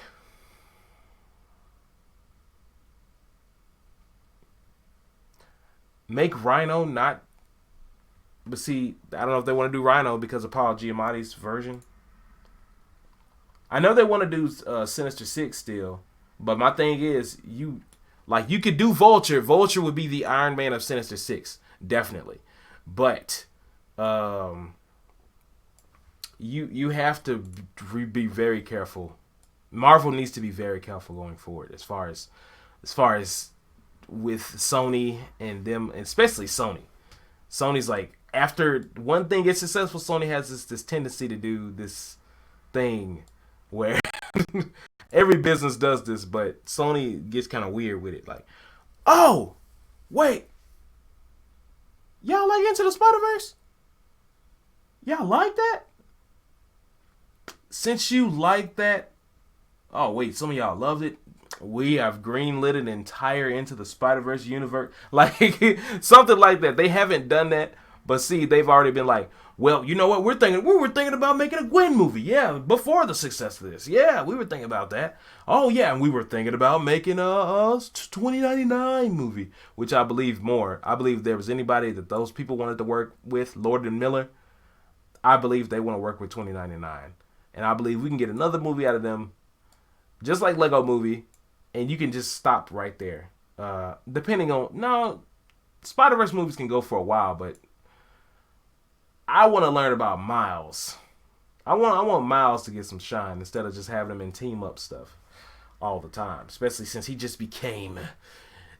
make Rhino not, but see, I don't know if they want to do Rhino because of Paul Giamatti's version. I know they want to do Sinister Six still, but my thing is, you could do Vulture. Vulture would be the Iron Man of Sinister Six, definitely. But you have to be very careful. Marvel needs to be very careful going forward as far as with Sony and them, especially Sony. Sony's like, after one thing gets successful, Sony has this tendency to do this thing where every business does this, but Sony gets kind of weird with it. Like, oh, wait, y'all like Into the Spider-Verse? Y'all like that? Since you like that, oh wait, some of y'all loved it. We have greenlit an entire Into the Spider-Verse universe, like something like that. They haven't done that, but see, they've already been like, well, you know what? We were thinking about making a Gwen movie. Yeah, before the success of this. Yeah, we were thinking about that. Oh yeah, and we were thinking about making a 2099 movie, which I believe more. I believe if there was anybody that those people wanted to work with, Lord and Miller, I believe they want to work with 2099, and I believe we can get another movie out of them, just like Lego Movie, and you can just stop right there. Depending on Spider-Verse movies can go for a while, but I want to learn about Miles. I want Miles to get some shine instead of just having him in team up stuff all the time. Especially since he just became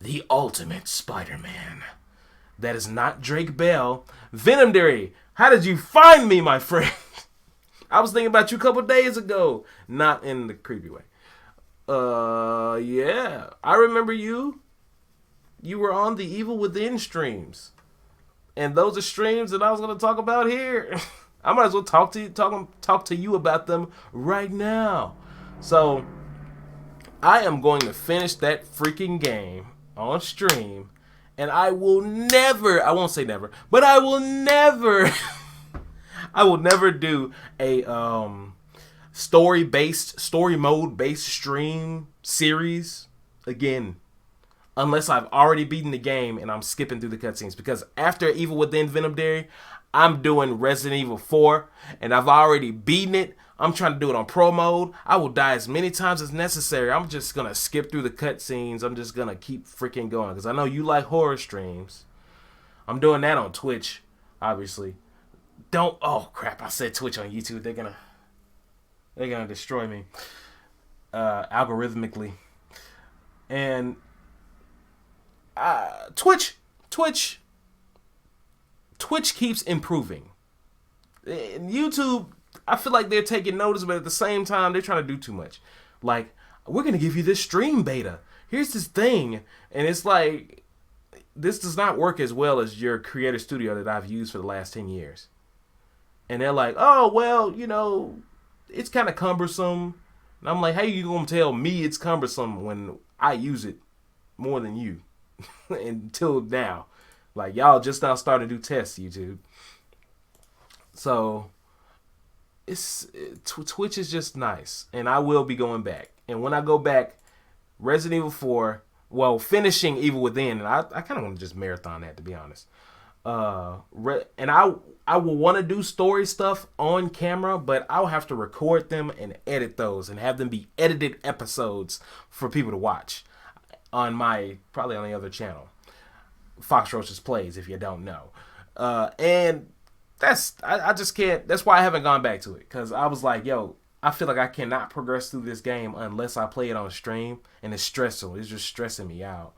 the ultimate Spider-Man. That is not Drake Bell. Venom Derry, how did you find me, my friend? I was thinking about you a couple days ago. Not in the creepy way. Yeah. I remember you. You were on the Evil Within streams. And those are streams that I was going to talk about here. I might as well talk to you about them right now. So, I am going to finish that freaking game on stream. And I will never, I won't say never, but I will never, I will never do a story mode based stream series again. Unless I've already beaten the game and I'm skipping through the cutscenes. Because after Evil Within Venom Derry, I'm doing Resident Evil 4. And I've already beaten it. I'm trying to do it on pro mode. I will die as many times as necessary. I'm just going to skip through the cutscenes. I'm just going to keep freaking going. Because I know you like horror streams. I'm doing that on Twitch, obviously. Oh crap, I said Twitch on YouTube. They're going to destroy me. Algorithmically. And Twitch keeps improving. And YouTube, I feel like they're taking notice, but at the same time, they're trying to do too much. Like, we're going to give you this stream beta. Here's this thing. And it's like, this does not work as well as your Creator Studio that I've used for the last 10 years. And they're like, oh, well, it's kind of cumbersome. And I'm like, how you going to tell me it's cumbersome when I use it more than you? Until now. Like, y'all just now starting to do tests, YouTube. So, Twitch is just nice, and I will be going back. And when I go back, Resident Evil 4, well, finishing Evil Within, and I kind of want to just marathon that, to be honest. And I will want to do story stuff on camera, but I'll have to record them and edit those and have them be edited episodes for people to watch on my, probably on the other channel, Foxarocious Plays, if you don't know. And I just can't. That's why I haven't gone back to it, because I was like, yo, I feel like I cannot progress through this game unless I play it on stream, and it's stressful. It's just stressing me out.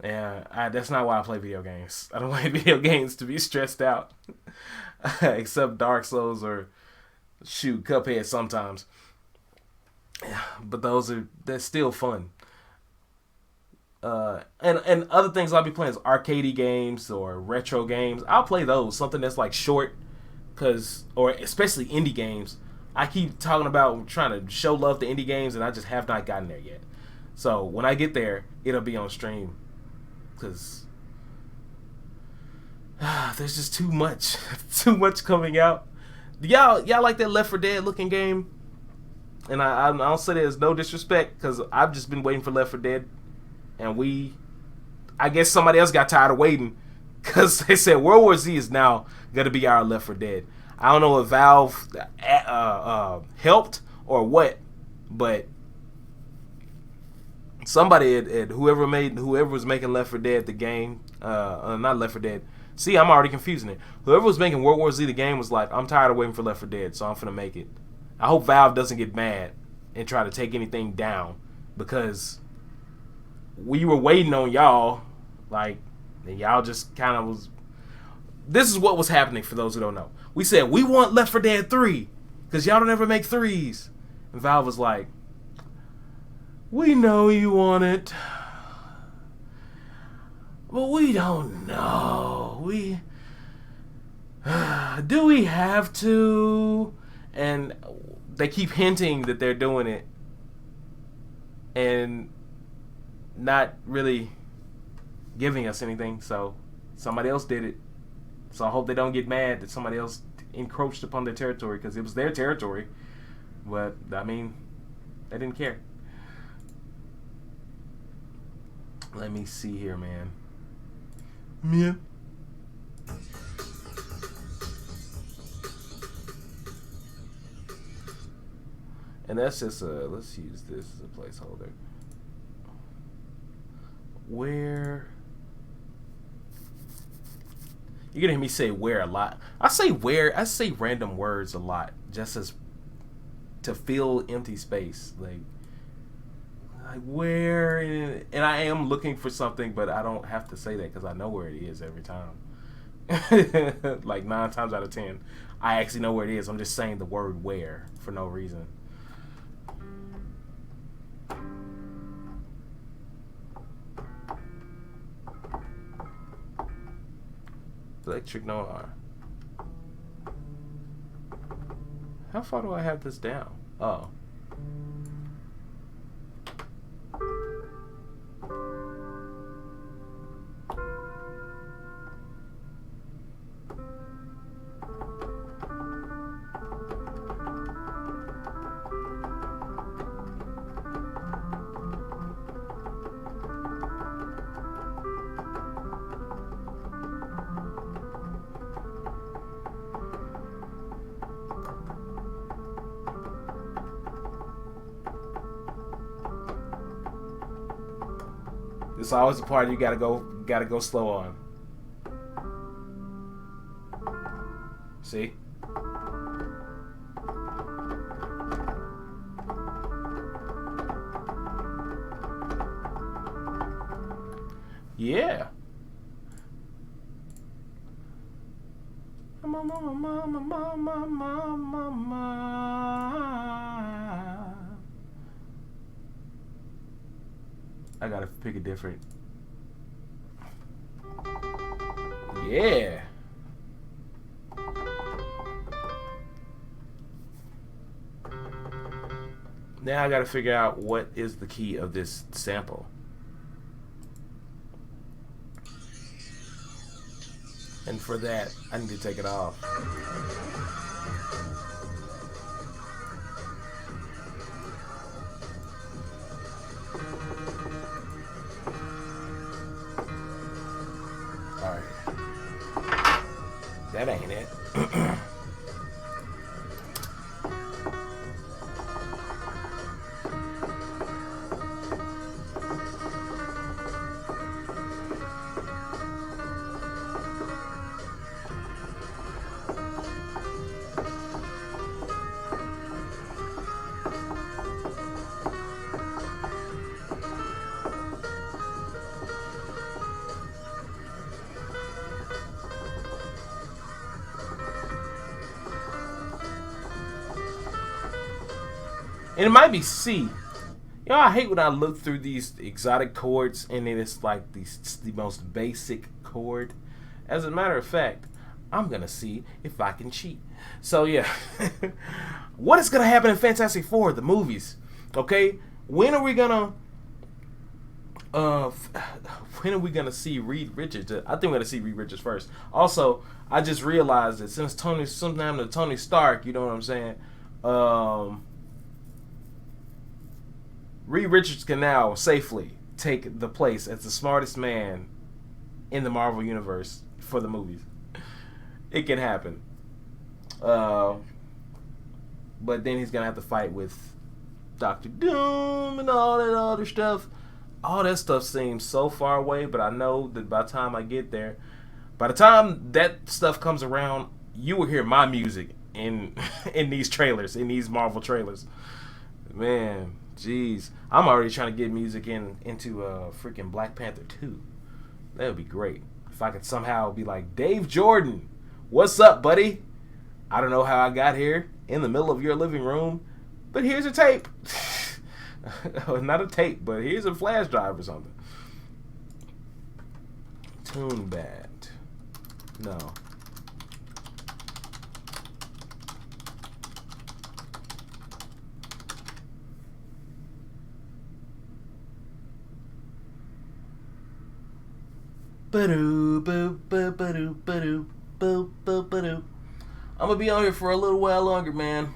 And that's not why I play video games. I don't play video games to be stressed out, except Dark Souls or Cuphead sometimes. But that's still fun. And other things I'll be playing is arcade games or retro games. I'll play those, something that's like short, or especially indie games. I keep talking about trying to show love to indie games, and I just have not gotten there yet. So when I get there, it'll be on stream, because there's just too much coming out. Y'all like that Left 4 Dead looking game? And I don't say that as no disrespect, because I've just been waiting for Left 4 Dead. And I guess somebody else got tired of waiting, because they said World War Z is now going to be our Left 4 Dead. I don't know if Valve helped or what, but somebody whoever was making Left 4 Dead the game, not Left 4 Dead. See, I'm already confusing it. Whoever was making World War Z the game was like, I'm tired of waiting for Left 4 Dead, so I'm finna make it. I hope Valve doesn't get mad and try to take anything down, because we were waiting on y'all, and y'all just kind of was. This is what was happening, for those who don't know. We said, we want Left 4 Dead 3, because y'all don't ever make 3s. And Valve was like, we know you want it, but we don't know. Do we have to? And they keep hinting that they're doing it, and not really giving us anything. So somebody else did it. So I hope they don't get mad that somebody else encroached upon their territory, because it was their territory. But I mean, they didn't care. Let me see here, man. Yeah. And that's just let's use this as a placeholder. Where you're gonna hear me say where a lot. I say random words a lot, just as to fill empty space. Like where, and I am looking for something, but I don't have to say that, because I know where it is every time. Like 9 times out of 10, I actually know where it is. I'm just saying the word where for no reason. Electric Noir. How far do I have this down? Oh. It's always the part you gotta go slow on. See? Yeah. I gotta pick a different. Yeah. Now I gotta figure out what is the key of this sample. And for that, I need to take it off. Alright. That ain't it. And it might be C. You know, I hate when I look through these exotic chords and then it's like the most basic chord. As a matter of fact, I'm going to see if I can cheat. So, yeah. What is going to happen in Fantastic Four, the movies? Okay? When are we going to see Reed Richards? I think we're going to see Reed Richards first. Also, I just realized that since something happened to Tony Stark, you know what I'm saying? Reed Richards can now safely take the place as the smartest man in the Marvel Universe for the movies. It can happen. But then he's going to have to fight with Doctor Doom and all that other stuff. All that stuff seems so far away, but I know that by the time I get there, by the time that stuff comes around, you will hear my music in these trailers, in these Marvel trailers. Man, jeez. I'm already trying to get music into freaking Black Panther 2. That would be great. If I could somehow be like, Dave Jordan, what's up, buddy? I don't know how I got here in the middle of your living room, but here's a tape. Not a tape, but here's a flash drive or something. Tune bad. No. I'm gonna be on here for a little while longer, man.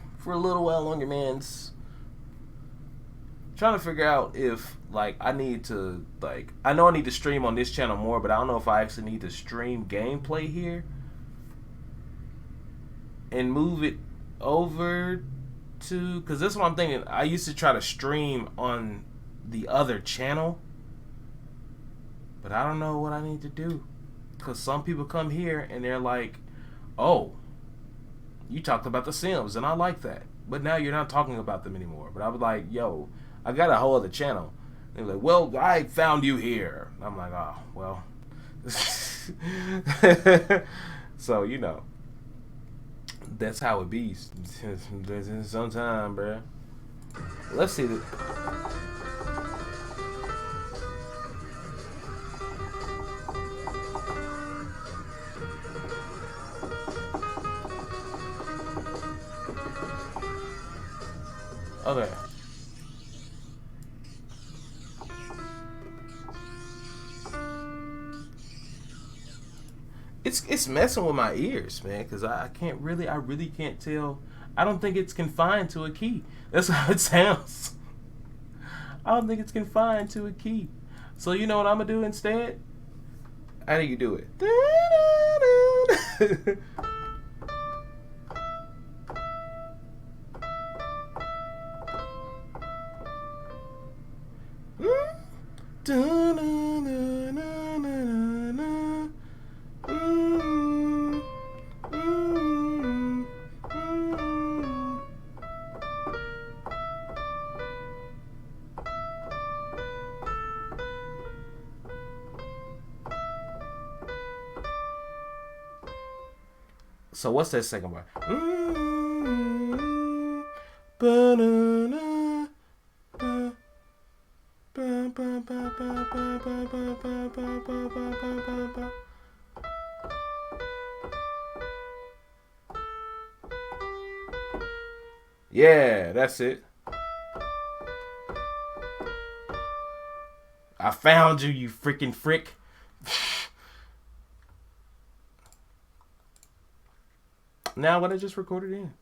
Trying to figure out if, like, I need to, like, I know I need to stream on this channel more, but I don't know if I actually need to stream gameplay here and move it over to, because that's what I'm thinking. I used to try to stream on the other channel, but I don't know what I need to do, because some people come here and they're like, oh, you talked about The Sims and I like that, but now you're not talking about them anymore. But I was like, yo, I got a whole other channel. They're like, well, I found you here. I'm like, oh, well. So, you know, that's how it be sometime, bruh. Let's see. Okay. It's messing with my ears, man, because I really can't tell. I don't think it's confined to a key. That's how it sounds. I don't think it's confined to a key. So you know what I'm gonna do instead? How do you do it? So what's that second part? Yeah, that's it. I found you, you freaking frick. Now what I just recorded in.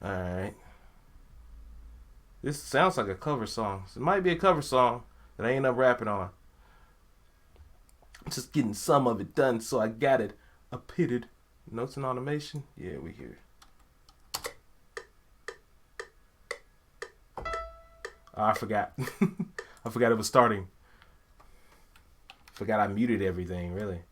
Alright. This sounds like a cover song. It might be a cover song that I end up rapping on. Just getting some of it done, so I got it pitted. Notes and automation? Yeah, we here. Oh, I forgot. I forgot it was starting. Forgot I muted everything, really.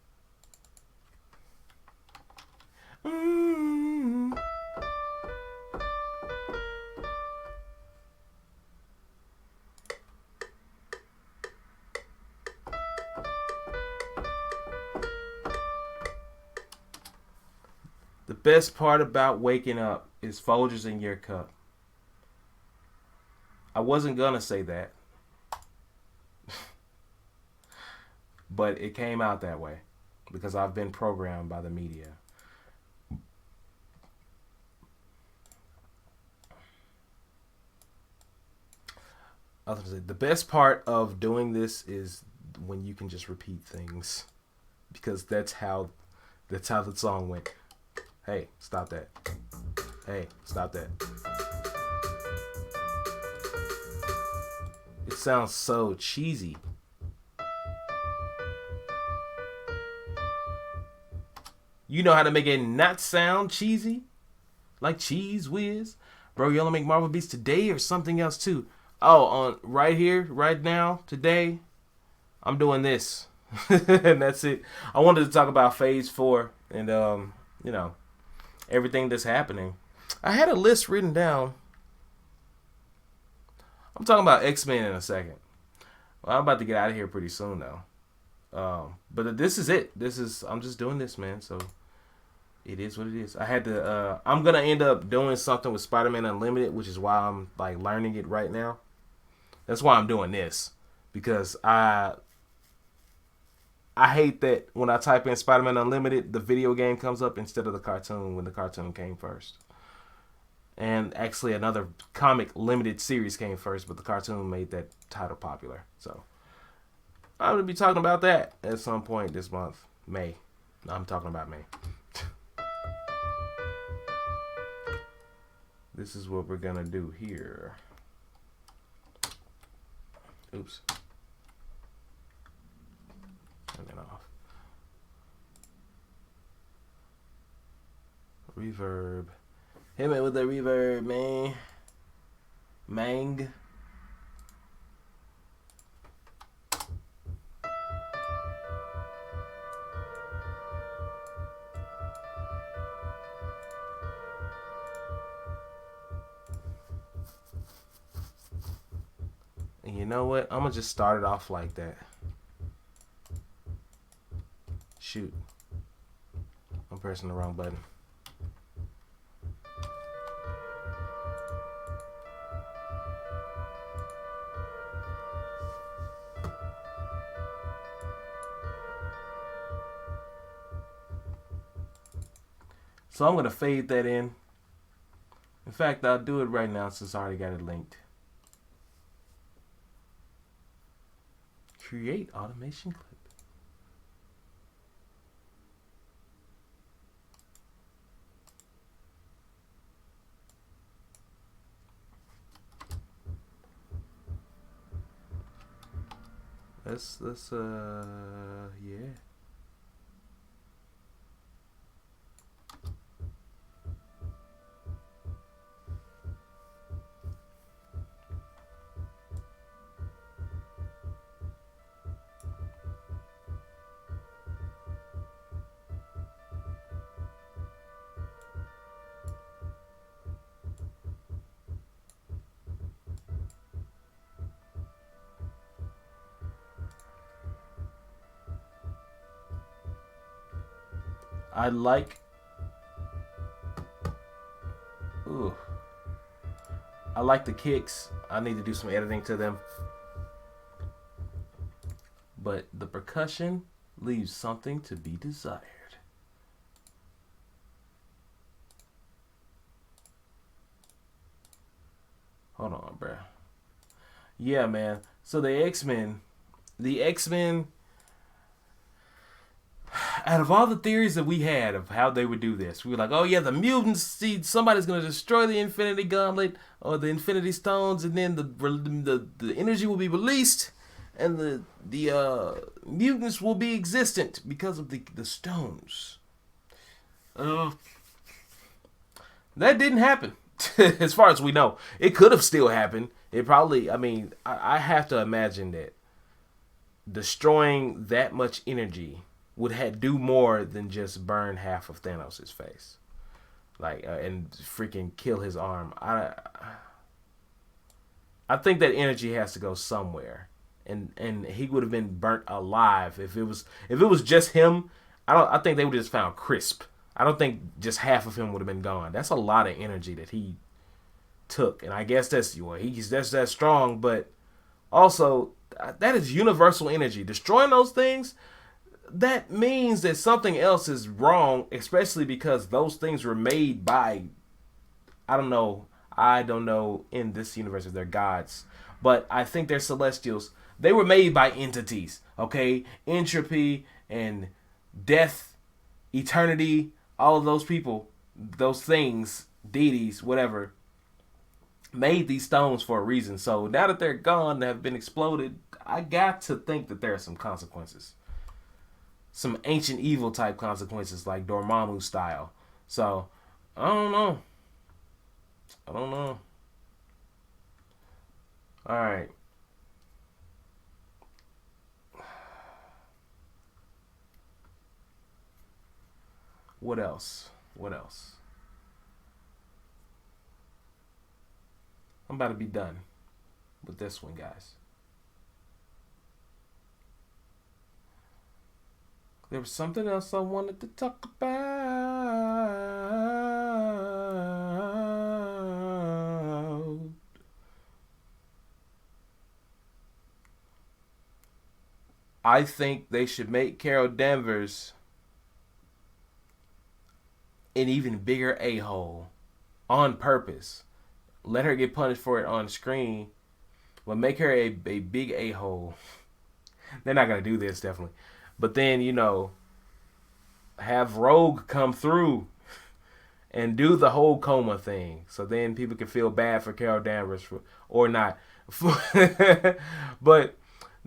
The best part about waking up is Folgers in your cup. I wasn't gonna say that, but it came out that way because I've been programmed by the media. The best part of doing this is when you can just repeat things, because that's how the song went. Hey, stop that. Hey, stop that. It sounds so cheesy. You know how to make it not sound cheesy? Like Cheese Whiz? Bro, you only make Marvel beats today or something else too? Oh, on right here, right now, today, I'm doing this. And that's it. I wanted to talk about Phase 4 and, you know, everything that's happening. I had a list written down. I'm talking about X-Men in a second. Well, I'm about to get out of here pretty soon, though. But this is it. I'm just doing this, man. So it is what it is. I had to. I'm gonna end up doing something with Spider-Man Unlimited, which is why I'm like learning it right now. That's why I'm doing this, because I hate that when I type in Spider-Man Unlimited, the video game comes up instead of the cartoon when the cartoon came first. And actually, another comic limited series came first, but the cartoon made that title popular. So I'm gonna be talking about that at some point this month, May. I'm talking about May. This is what we're gonna do here. Oops. Turn it off. Reverb. Hit me with the reverb, man. Mang. And you know what? I'm gonna just start it off like that. Shoot. I'm pressing the wrong button. So I'm going to fade that in. In fact, I'll do it right now since I already got it linked. Create automation clip. Let's yeah. I like. Ooh. I like the kicks. I need to do some editing to them. But the percussion leaves something to be desired. Hold on, bruh. Yeah, man. So the X-Men out of all the theories that we had of how they would do this, we were like, oh yeah, the mutants, see, somebody's going to destroy the Infinity Gauntlet or the Infinity Stones, and then the energy will be released, and the mutants will be existent because of the stones. That didn't happen. As far as we know, it could have still happened. It probably, I mean, I have to imagine that destroying that much energy would do more than just burn half of Thanos' face, like, and freaking kill his arm. I think that energy has to go somewhere, and he would have been burnt alive if it was just him. I think they would have just found Crisp. I don't think just half of him would have been gone. That's a lot of energy that he took, and I guess that's that strong, but also that is universal energy. Destroying those things, that means that something else is wrong, especially because those things were made by, I don't know in this universe if they're gods, but I think they're celestials. They were made by entities, okay? Entropy and death, eternity, all of those people, those things, deities, whatever, made these stones for a reason. So now that they're gone, they have been exploded, I got to think that there are some consequences. Some ancient evil type consequences, like Dormammu style. So, I don't know. Alright. What else? I'm about to be done with this one, guys. There was something else I wanted to talk about. I think they should make Carol Danvers an even bigger a-hole on purpose. Let her get punished for it on screen, but make her a big a-hole. They're not going to do this, definitely. But then, have Rogue come through and do the whole coma thing. So then people can feel bad for Carol Danvers or not. But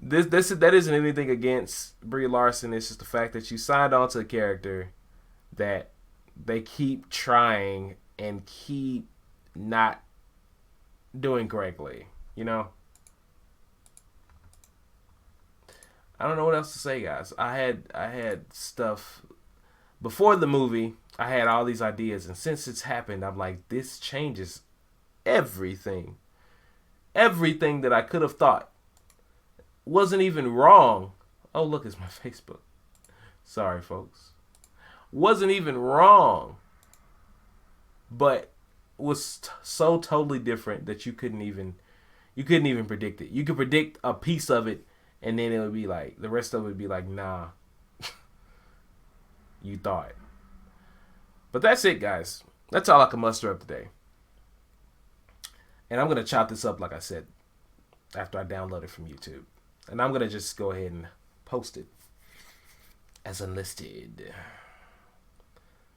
that isn't anything against Brie Larson. It's just the fact that she signed on to a character that they keep trying and keep not doing correctly. I don't know what else to say, guys. I had stuff before the movie. I had all these ideas, and since it's happened, I'm like, this changes everything. Everything that I could have thought wasn't even wrong. Oh, look, it's my Facebook. Sorry, folks. Wasn't even wrong, but was so totally different that you couldn't even predict it. You could predict a piece of it, and then it would be like, the rest of it would be like, nah, you thought. But that's it, guys. That's all I can muster up today. And I'm going to chop this up, like I said, after I download it from YouTube. And I'm going to just go ahead and post it as unlisted.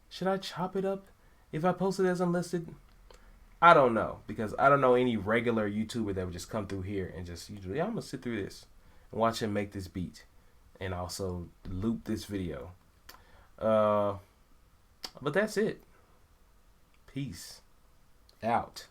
Should I chop it up if I post it as unlisted? I don't know, because I don't know any regular YouTuber that would just come through here and just usually, I'm going to sit through this and watch him make this beat and also loop this video. But that's it. Peace out.